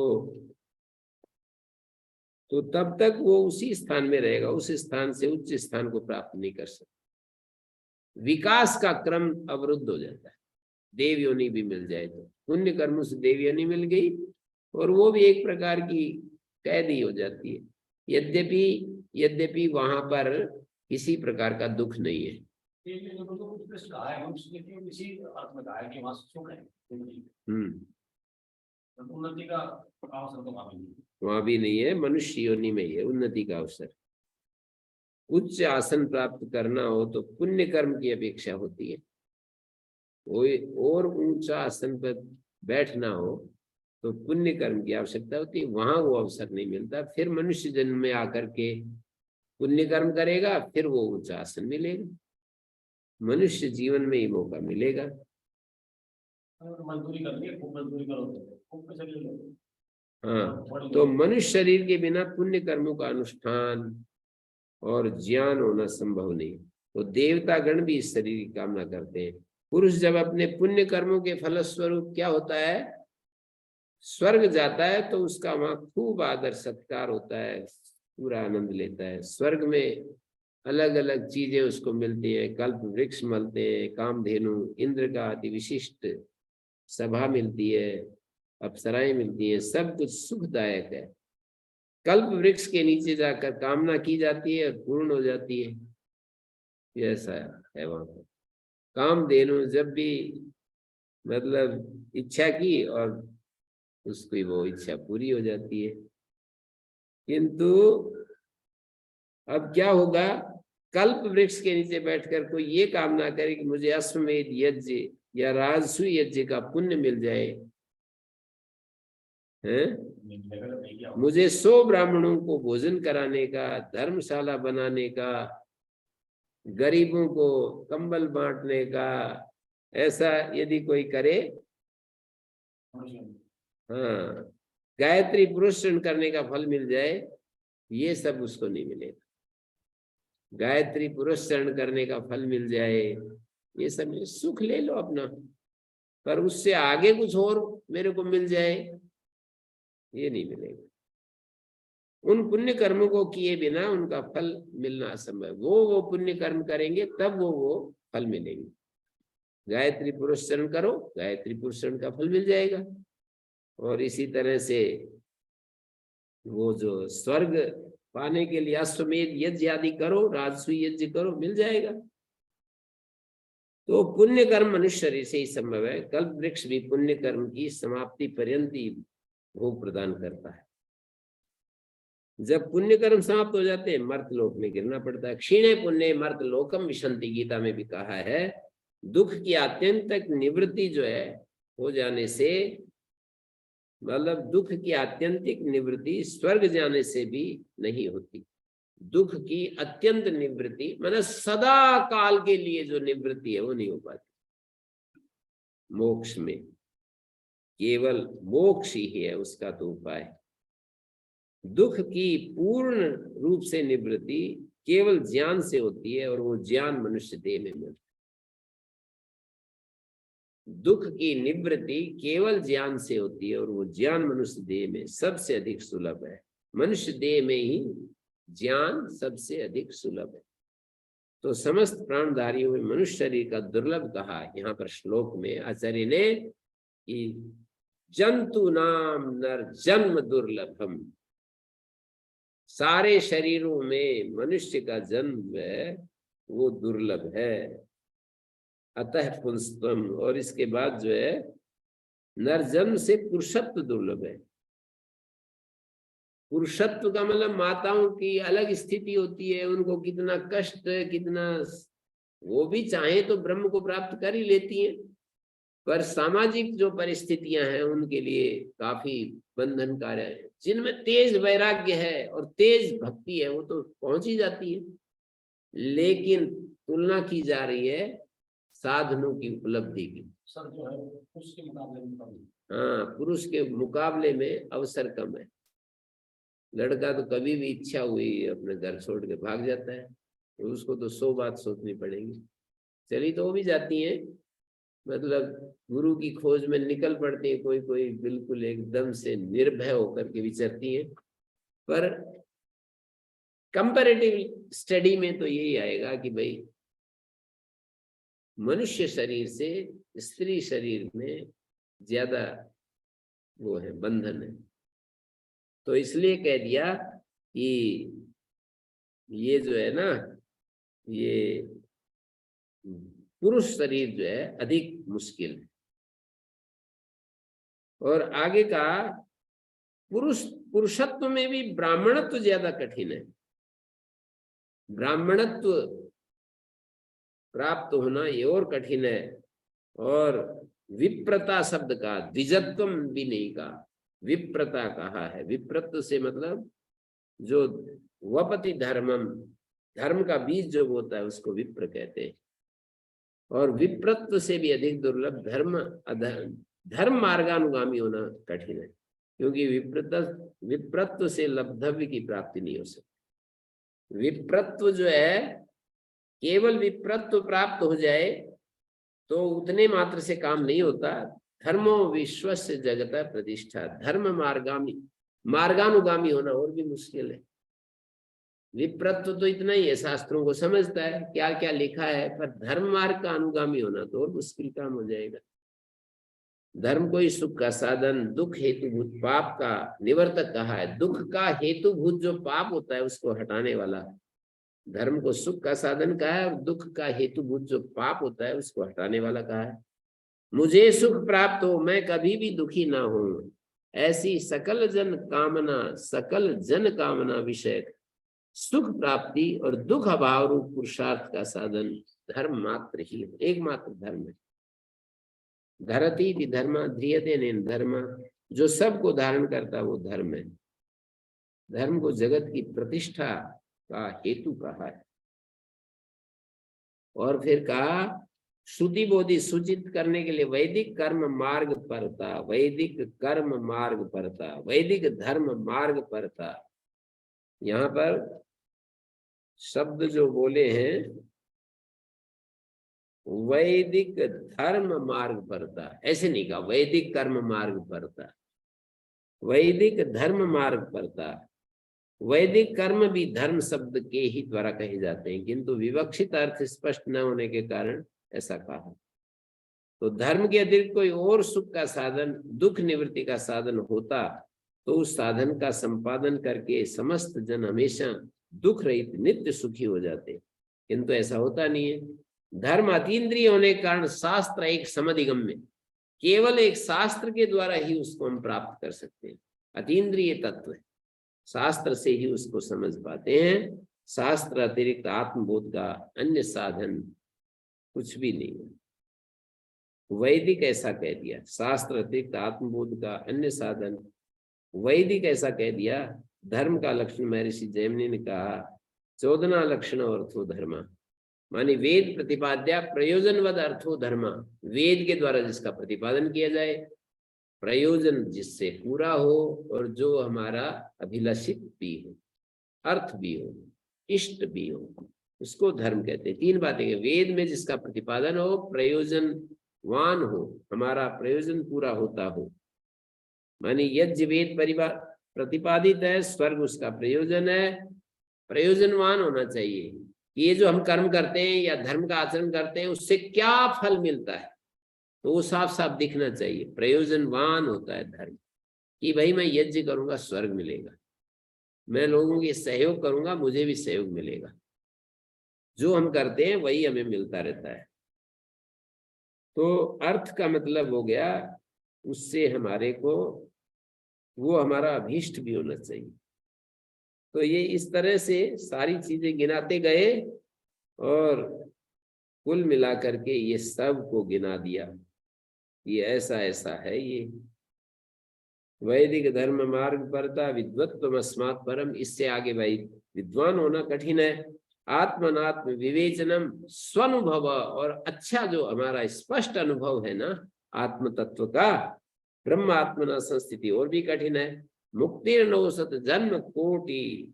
तब तक वो उसी स्थान में रहेगा, उस स्थान से उच्च स्थान को प्राप्त नहीं कर सकता। विकास का क्रम अवरुद्ध हो जाता है। देव योनि भी मिल जाए तो पुण्य कर्मों से देव योनि मिल गई, और वो भी एक प्रकार की कैद ही हो जाती है। यद्यपि वहां पर किसी प्रकार का दुख नहीं है। उन्नति का अवसर तो वहां भी नहीं है, मनुष्य योनि में ही है उन्नति का अवसर। उच्च आसन प्राप्त करना हो तो पुण्य कर्म की अपेक्षा होती है, कोई और ऊंचा आसन पर बैठना हो तो पुण्य कर्म की आवश्यकता होती है, वहां वो अवसर नहीं मिलता। फिर मनुष्य जन्म में आकर के पुण्य कर्म करेगा, फिर वो ऊंचा आसन मिलेगा, मनुष्य जीवन में ही मौका मिलेगा। मजदूरी करनी है, खूब मजदूरी करो। हाँ, तो मनुष्य शरीर के बिना पुण्य कर्मों का अनुष्ठान और ज्ञान होना संभव नहीं। तो देवता गण भी इस शरीर की कामना करते हैं। पुरुष जब अपने पुण्य कर्मों के फलस्वरूप क्या होता है, स्वर्ग जाता है तो उसका वहां खूब आदर सत्कार होता है, पूरा आनंद लेता है। स्वर्ग में अलग अलग चीजें उसको मिलती हैं, कल्प वृक्ष मिलते हैं, कामधेनु, इंद्र का अति विशिष्ट सभा मिलती है, अप्सराएं मिलती हैं, सब कुछ सुखदायक है। कल्प वृक्ष के नीचे जाकर कामना की जाती है और पूर्ण हो जाती है, ये ऐसा है वहां पर। कामधेनु जब भी मतलब इच्छा की और उसकी वो इच्छा पूरी हो जाती है। किंतु अब क्या होगा, कल्प वृक्ष के नीचे बैठकर कोई ये कामना करे कि मुझे अश्वमेध यज्ञ या राजसूय यज्ञ का पुण्य मिल जाए, हैं? मुझे 100 ब्राह्मणों को भोजन कराने का, धर्मशाला बनाने का, गरीबों को कंबल बांटने का, ऐसा यदि कोई करे, हाँ, गायत्री पुरस्रण करने का फल मिल जाए, ये सब उसको नहीं मिलेगा। गायत्री पुरस्रण करने का फल मिल जाए, ये सब सुख ले लो अपना, पर उससे आगे कुछ और मेरे को मिल जाए, ये नहीं मिलेगा। उन पुण्य कर्मों को किए बिना उनका फल मिलना असंभव। वो पुण्य कर्म करेंगे तब वो फल मिलेंगे। गायत्री पुरस्रण करो, गायत्री पुरस्रण का फल मिल जाएगा। और इसी तरह से वो जो स्वर्ग पाने के लिए अश्वमेध यज्ञ आदि करो, राजसूय यज्ञ करो, मिल जाएगा। तो पुण्य कर्म मनुष्य शरीर से ही संभव है। कल्प वृक्ष भी पुण्य कर्म की समाप्ति पर्यंत ही भोग प्रदान करता है। जब पुण्य कर्म समाप्त हो जाते हैं, मर्तलोक में गिरना पड़ता है। क्षीणे पुण्य मर्तलोकम विशंति, गीता में भी कहा है। दुख की आत्यंतिक निवृत्ति जो है हो जाने से, मतलब दुख की आत्यंतिक निवृत्ति स्वर्ग जाने से भी नहीं होती। दुख की अत्यंत निवृत्ति मतलब सदा काल के लिए जो निवृत्ति है वो नहीं हो पाती। मोक्ष में केवल मोक्ष ही है उसका तो उपाय। दुख की पूर्ण रूप से निवृत्ति केवल ज्ञान से होती है, और वो ज्ञान मनुष्य देह में मिलता है। दुख की निवृत्ति केवल ज्ञान से होती है, और वो ज्ञान मनुष्य देह में सबसे अधिक सुलभ है। मनुष्य देह में ही ज्ञान सबसे अधिक सुलभ है। तो समस्त प्राणधारियों में मनुष्य शरीर का दुर्लभ कहा यहाँ पर श्लोक में आचार्य ने कि जंतु नाम नर जन्म दुर्लभम। सारे शरीरों में मनुष्य का जन्म है वो दुर्लभ है। अतः पुंस्तम, और इसके बाद जो है नरजन्म से पुरुषत्व दुर्लभ है। पुरुषत्व का मतलब माताओं की अलग स्थिति होती है, उनको कितना कष्ट, कितना, वो भी चाहे तो ब्रह्म को प्राप्त कर ही लेती हैं, पर सामाजिक जो परिस्थितियां हैं उनके लिए काफी बंधनकारी है। जिनमें तेज वैराग्य है और तेज भक्ति है वो तो पहुंच ही जाती है, लेकिन तुलना की जा रही है साधनों की उपलब्धि की। सर जो है पुरुष के मुकाबले में कम है। हाँ, पुरुष के मुकाबले में अवसर कम है। लड़का तो कभी भी इच्छा हुई अपने घर छोड़ के भाग जाता है, तो उसको तो 100 बात सोचनी पड़ेगी। चली तो वो भी जाती है, मतलब गुरु की खोज में निकल पड़ती है, कोई कोई बिल्कुल एकदम से निर्भय होकर के विचरती है। पर कंपैरेटिव स्टडी में तो यही आएगा कि भाई मनुष्य शरीर से स्त्री शरीर में ज्यादा वो है, बंधन है। तो इसलिए कह दिया कि ये जो है ना, ये पुरुष शरीर जो है अधिक मुश्किल है। और आगे का पुरुषत्व में भी ब्राह्मणत्व ज्यादा कठिन है। ब्राह्मणत्व प्राप्त होना ये और कठिन है। और विप्रता शब्द का द्विजत्वम भी नहीं कहा, विप्रता कहा है। विप्रत्व से मतलब जो वपति धर्मम, धर्म का बीज जो होता है उसको विप्र कहते हैं। और विप्रत्व से भी अधिक दुर्लभ धर्म मार्गानुगामी होना कठिन है, क्योंकि विप्रत्व से लब्धव्य की प्राप्ति नहीं हो सकती। विप्रत्व जो है, केवल विप्रत्व प्राप्त हो जाए तो उतने मात्र से काम नहीं होता, धर्मो विश्वस्य जगता प्रतिष्ठा। धर्म मार्गानुगामी होना और भी मुश्किल है। विप्रत्व तो इतना ही है, शास्त्रों को समझता है क्या क्या लिखा है, पर धर्म मार्ग का अनुगामी होना तो और मुश्किल काम हो जाएगा। धर्म को ही सुख का साधन, दुख हेतुभूत पाप का निवर्तक कहा है। दुख का हेतुभूत जो पाप होता है उसको हटाने वाला धर्म को सुख का साधन कहा है, और दुख का हेतुभूत जो पाप होता है उसको हटाने वाला कहा है। मुझे सुख प्राप्त हो, मैं कभी भी दुखी ना हूं, ऐसी सकल जन कामना विषय सुख प्राप्ति और दुख अभाव रूप पुरुषार्थ का साधन धर्म मात्र ही है, एकमात्र धर्म है। धरती धर्म ध्रियते नेन धर्म, जो सबको धारण करता वो धर्म है। धर्म को जगत की प्रतिष्ठा का हेतु कहा है। और फिर कहा श्रुति बोधि सूचित करने के लिए वैदिक कर्म मार्ग परता, वैदिक कर्म मार्ग परता, वैदिक धर्म मार्ग परता। यहाँ पर शब्द जो बोले हैं वैदिक धर्म मार्ग परता, ऐसे नहीं कहा वैदिक कर्म मार्ग परता, वैदिक धर्म मार्ग परता। वैदिक कर्म भी धर्म शब्द के ही द्वारा कहे जाते हैं, किंतु विवक्षित अर्थ स्पष्ट न होने के कारण ऐसा कहा। तो धर्म के अतिरिक्त कोई और सुख का साधन, दुख निवृत्ति का साधन होता तो उस साधन का संपादन करके समस्त जन हमेशा दुख रहित नित्य सुखी हो जाते, किंतु ऐसा होता नहीं है। धर्म अतीन्द्रिय होने के कारण शास्त्र एक समधिगम्य, केवल एक शास्त्र के द्वारा ही उसको हम प्राप्त कर सकते हैं। अतीन्द्रिय तत्व है, शास्त्र से ही उसको समझ पाते हैं। शास्त्र अतिरिक्त आत्मबोध का अन्य साधन कुछ भी नहीं है। वैदिक ऐसा कह दिया, शास्त्र अतिरिक्त आत्मबोध का अन्य साधन वैदिक ऐसा कह दिया। धर्म का लक्षण महर्षि जैमिनी ने कहा 14 लक्षण अर्थो धर्मा, मानी वेद प्रतिपाद्या प्रयोजनवद अर्थो धर्मा, वेद के द्वारा जिसका प्रतिपादन किया जाए, प्रयोजन जिससे पूरा हो और जो हमारा अभिलषित भी हो, अर्थ भी हो, इष्ट भी हो, उसको धर्म कहते हैं। 3 बातें, वेद में जिसका प्रतिपादन हो, प्रयोजनवान हो, हमारा प्रयोजन पूरा होता हो, मानी यज्ञ वेद परिवार प्रतिपादित है, स्वर्ग उसका प्रयोजन है, प्रयोजनवान होना चाहिए। ये जो हम कर्म करते हैं या धर्म का आचरण करते हैं उससे क्या फल मिलता है, तो वो साफ साफ दिखना चाहिए। प्रयोजनवान होता है धर्म, कि भाई मैं यज्ञ करूंगा स्वर्ग मिलेगा, मैं लोगों के सहयोग करूंगा मुझे भी सहयोग मिलेगा, जो हम करते हैं वही हमें मिलता रहता है। तो अर्थ का मतलब हो गया उससे हमारे को वो हमारा अभीष्ट भी होना चाहिए। तो ये इस तरह से सारी चीजें गिनाते गए और कुल मिलाकर के ये सब को गिना दिया, ये ऐसा ऐसा है। ये वैदिक धर्म मार्ग परता विद्वत्वम अस्मात् परम, इससे आगे भाई विद्वान होना कठिन है। आत्मनात्म विवेचनम स्वानुभव, और अच्छा जो हमारा स्पष्ट अनुभव है ना आत्म तत्व का, ब्रह्म आत्मना संस्थिति और भी कठिन है। मुक्तिर्नौसत जन्म कोटि,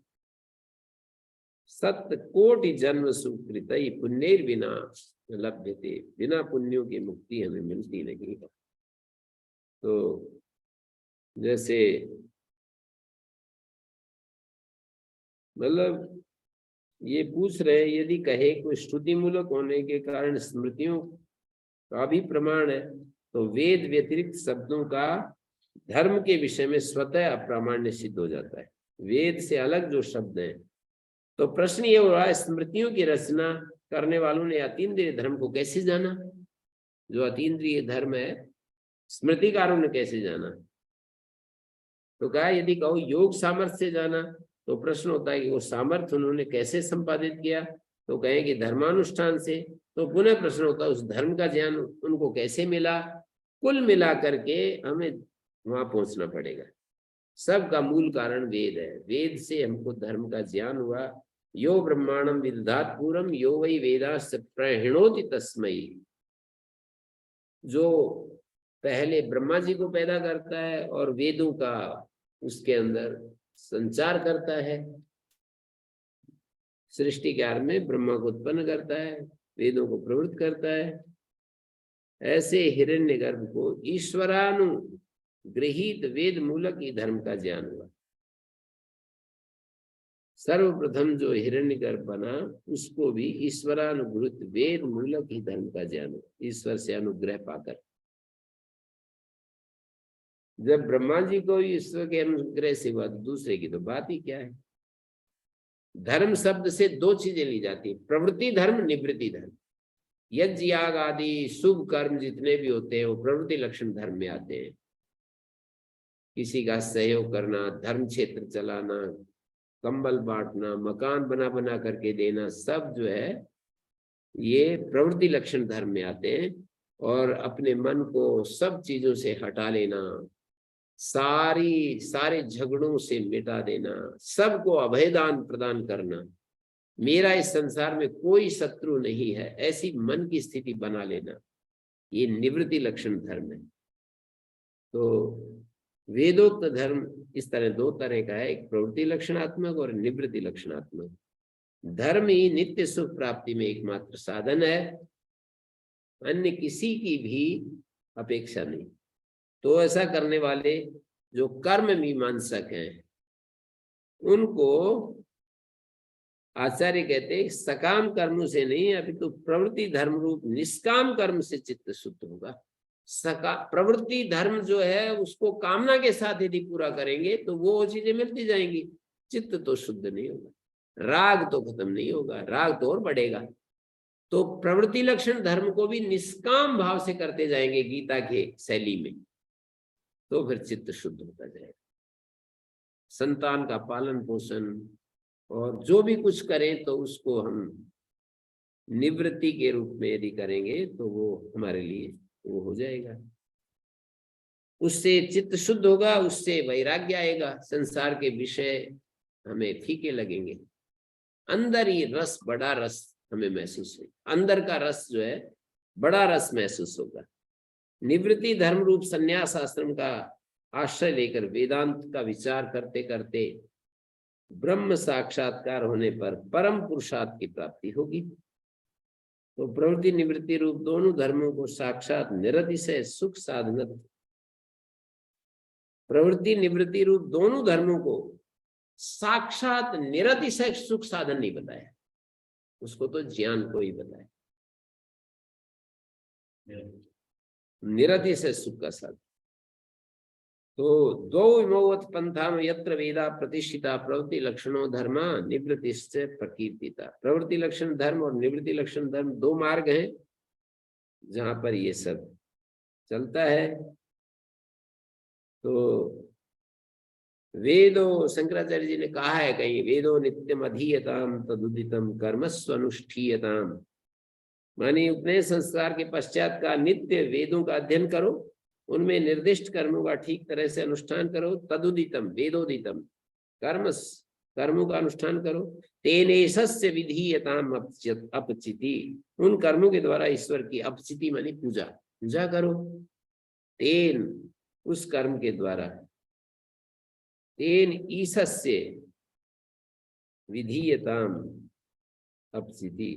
7 कोटि जन्म सुकृत पुण्यर बिना लभ्यते, बिना पुण्यों की मुक्ति हमें मिलती नहीं है। तो जैसे मतलब ये पूछ रहे, यदि कहे कोई श्रुति मूलक होने के कारण स्मृतियों का भी प्रमाण है, तो वेद व्यतिरिक्त शब्दों का धर्म के विषय में स्वतः अप्रामाण्य सिद्ध हो जाता है। वेद से अलग जो शब्द हैं, तो प्रश्न ये हो रहा है स्मृतियों की रचना करने वालों ने अतीन्द्रिय धर्म को कैसे जाना? जो अतीन्द्रिय धर्म है स्मृतिकारों ने कैसे जाना? तो कहा यदि कहो योग सामर्थ्य से जाना, तो प्रश्न होता है कि वो सामर्थ्य उन्होंने कैसे संपादित किया? तो कहें कि धर्मानुष्ठान से। तो पुनः प्रश्न होता है उस धर्म का ज्ञान उनको कैसे मिला? कुल मिला करके हमें वहां पहुंचना पड़ेगा। सबका मूल कारण वेद है, वेद से हमको धर्म का ज्ञान हुआ। यो ब्रह्मांडम विदधात पूर्वम यो वै वेदाश्च प्रणोति तस्मै, जो पहले ब्रह्मा जी को पैदा करता है और वेदों का उसके अंदर संचार करता है। सृष्टि के आरंभ में ब्रह्मा को उत्पन्न करता है, वेदों को प्रवृत्त करता है, ऐसे हिरण्यगर्भ को ईश्वरानुगृहीत वेद मूलक ही धर्म का ज्ञान हुआ। सर्वप्रथम जो हिरण्यगर्भ बना उसको भी ईश्वरानुगृहित वेद मूलक ही धर्म का ज्ञान हुआ, ईश्वर से अनुग्रह पाकर। जब ब्रह्मा जी को ईश्वर के अनुग्रह से हुआ, दूसरे की तो बात ही क्या है। धर्म शब्द से दो चीजें ली जाती है, प्रवृत्ति धर्म, निवृत्ति धर्म। यज्ञ याग आदि शुभ कर्म जितने भी होते हैं वो प्रवृत्ति लक्षण धर्म में आते हैं। किसी का सहयोग करना, धर्म क्षेत्र चलाना, कंबल बांटना, मकान बना बना करके देना, सब जो है ये प्रवृत्ति लक्षण धर्म में आते हैं। और अपने मन को सब चीजों से हटा लेना, सारे झगड़ों से मिटा देना, सबको अभयदान प्रदान करना, मेरा इस संसार में कोई शत्रु नहीं है, ऐसी मन की स्थिति बना लेना, ये निवृत्ति लक्षण धर्म है। तो वेदोक्त धर्म इस तरह दो तरह का है, एक प्रवृत्ति लक्षणात्मक और निवृत्ति लक्षणात्मक। धर्म ही नित्य सुख प्राप्ति में एकमात्र साधन है, अन्य किसी की भी अपेक्षा नहीं। तो ऐसा करने वाले जो कर्म मीमांसक हैं उनको आचार्य कहते हैं सकाम कर्मों से नहीं, अभी तो प्रवृत्ति धर्म रूप निष्काम कर्म से चित्त शुद्ध होगा। प्रवृत्ति धर्म जो है उसको कामना के साथ यदि पूरा करेंगे तो वो चीजें मिलती जाएंगी, चित्त तो शुद्ध नहीं होगा, राग तो खत्म नहीं होगा, राग तो और बढ़ेगा। तो प्रवृत्ति लक्षण धर्म को भी निष्काम भाव से करते जाएंगे गीता के शैली में, तो फिर चित्त शुद्ध होता जाएगा। संतान का पालन पोषण और जो भी कुछ करें तो उसको हम निवृत्ति के रूप में यदि करेंगे तो वो हमारे लिए वो हो जाएगा। उससे चित्त शुद्ध होगा, उससे वैराग्य आएगा, संसार के विषय हमें फीके लगेंगे, अंदर ही रस, बड़ा रस हमें महसूस होगा, अंदर का रस जो है बड़ा रस महसूस होगा। निवृत्ति धर्म रूप संन्यास आश्रम का आश्रय लेकर वेदांत का विचार करते करते ब्रह्म साक्षात्कार होने पर परम पुरुषार्थ की प्राप्ति होगी। तो प्रवृत्ति निवृत्ति रूप दोनों धर्मों को साक्षात निरतिशय सुख साधन, प्रवृत्ति निवृत्ति रूप दोनों धर्मों को साक्षात निरतिशय सुख साधन नहीं बताया, उसको तो ज्ञान को ही बताया, निरतिशय सुख का साधन। तो दो विमोवत पंथाम यत्र वेदा प्रतिष्ठिता प्रवृत्ति लक्षणों धर्मा निवृत्तिश्च प्रकीर्तिता। प्रवृत्ति लक्षण धर्म और निवृत्ति लक्षण धर्म दो मार्ग हैं जहां पर ये सब चलता है। तो वेदो, शंकराचार्य जी ने कहा है कहीं, वेदो नित्यम अधीयताम तदुदितम कर्मस्वनुष्ठीयताम, मानी उपनयन संस्कार के पश्चात का नित्य वेदों का अध्ययन करो, उनमें निर्दिष्ट कर्मों का ठीक तरह से अनुष्ठान करो, तदुदितम वेदोदितम कर्मों का अनुष्ठान करो, तेनेशस्य विधीयताम अपचिति, उन कर्मों के द्वारा ईश्वर की अपचिति मानी पूजा करो, तेन उस कर्म के द्वारा, तेन ईशस्य विधीयताम अपचिति,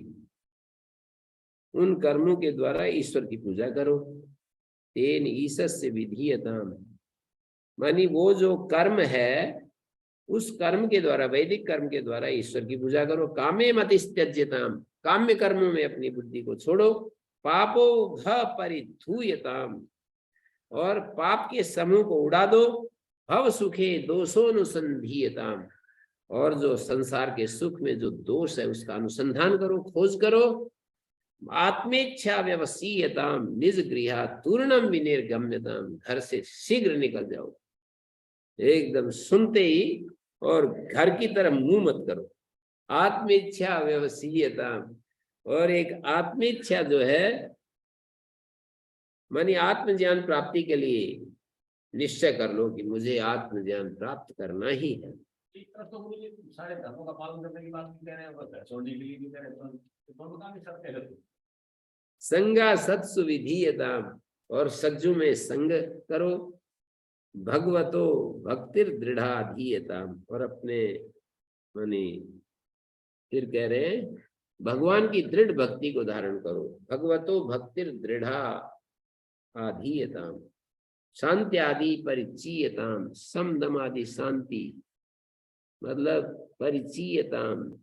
उन कर्मों के द्वारा ईश्वर की पूजा करो, तेन ईशस्य विधीयताम मानी वो जो कर्म है उस कर्म के द्वारा, वैदिक कर्म के द्वारा ईश्वर की पूजा करो। कामे मतिस्त्यज्यताम, काम्य कर्मों में अपनी बुद्धि को छोड़ो, पापो भ परिधूयताम, और पाप के समूह को उड़ा दो, भव सुखे दोषोनुसंधीयताम, और जो संसार के सुख में जो दोष है उसका अनुसंधान करो, खोज करो, आत्मेच्छा व्यवसीयताम निज गृहा तूर्णम विनिर्गम्यताम, घर से शीघ्र निकल जाओ, एकदम सुनते ही और घर की तरफ मुंह मत करो। आत्मेच्छा व्यवसीयताम, और एक आत्मेच्छा जो है मानी आत्मज्ञान प्राप्ति के लिए निश्चय कर लो कि मुझे आत्मज्ञान प्राप्त करना ही है। तो मुझे सारे धर्मों का पालन करने की बात कह रहे हैं, छोड़ने के लिए भी कह रहे हैं, तो दोनों काम ही सब कह रहे हैं। संगा सत्सु विधीयताम, और सज्जु में संग करो, भगवतो भक्तिर दृढ़ाधीयताम, और अपने मानी फिर कह रहे हैं भगवान की दृढ़ भक्ति को धारण करो, भगवतो भक्तिर दृढ़ा आधीयताम, शांति आदि परिचीयताम, समदम आदि शांति मतलब परिचीयताम,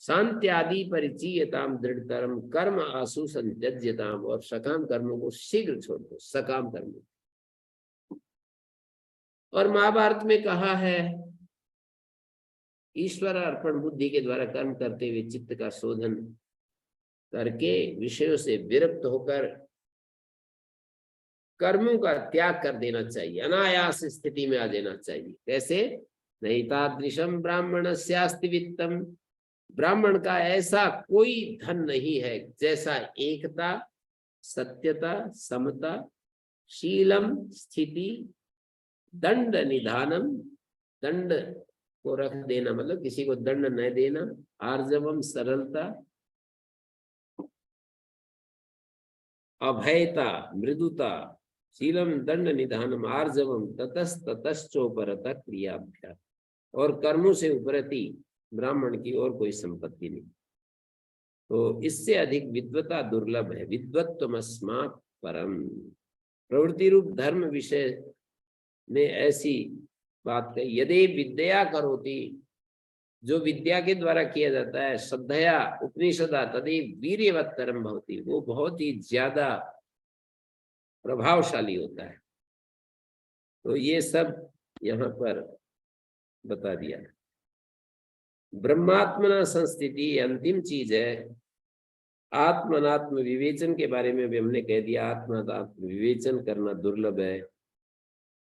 शांति आदि परिचीयताम, दृढ़तरम कर्म आसु संत्यज्यताम, और सकाम कर्मों को शीघ्र छोड़ दो, सकाम कर्म। और महाभारत में कहा है ईश्वर अर्पण बुद्धि के द्वारा कर्म करते हुए चित्त का शोधन करके विषयों से विरक्त होकर कर्मों का त्याग कर देना चाहिए, अनायास स्थिति में आ जाना चाहिए। कैसे? नहीं तादृशम ब्राह्मणस्यास्ति वित्तम, ब्राह्मण का ऐसा कोई धन नहीं है जैसा एकता, सत्यता, समता, शीलम, स्थिति, दंड निधानम, दंड को रख देना मतलब किसी को दंड न देना, आर्जवम सरलता, अभयता, मृदुता, शीलम, दंड निधानम, आर्जवम, ततस्ततश्चोपरता क्रियाभ्यास, और कर्मों से उपरति ब्राह्मण की और कोई संपत्ति नहीं। तो इससे अधिक विद्वता दुर्लभ है। विद्वत्तमस्मात् परम, प्रवृत्ति रूप धर्म विषय में ऐसी बात कही। यदि विद्या करोति, जो विद्या के द्वारा किया जाता है, श्रद्धया उपनिषदा तदि वीर्यवत्तरम भवति, वो बहुत ही ज्यादा प्रभावशाली होता है। तो ये सब यहाँ पर बता दिया। ब्रह्मात्मना संस्थिति अंतिम चीज है। आत्मनात्म विवेचन के बारे में भी हमने कह दिया, आत्मात्म विवेचन करना दुर्लभ है।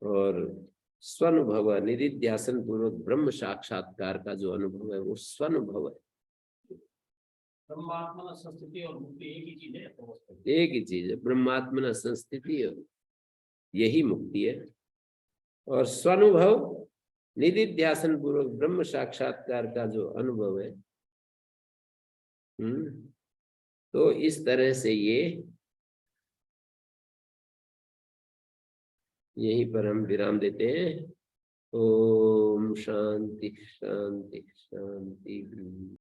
और स्वानुभव, निधिध्यासन पूर्वक ब्रह्म साक्षात्कार का जो अनुभव है वो स्वानुभव है। ब्रह्मात्मना संस्थिति और मुक्ति एक ही चीज है? एक ही चीज है, ब्रह्मात्मना संस्थिति और यही मुक्ति है। और स्वानुभव, निधिध्यासन पूर्वक ब्रह्म साक्षात्कार का जो अनुभव है। तो इस तरह से ये यहीं पर हम विराम देते हैं। ओम शांति शांति शांति।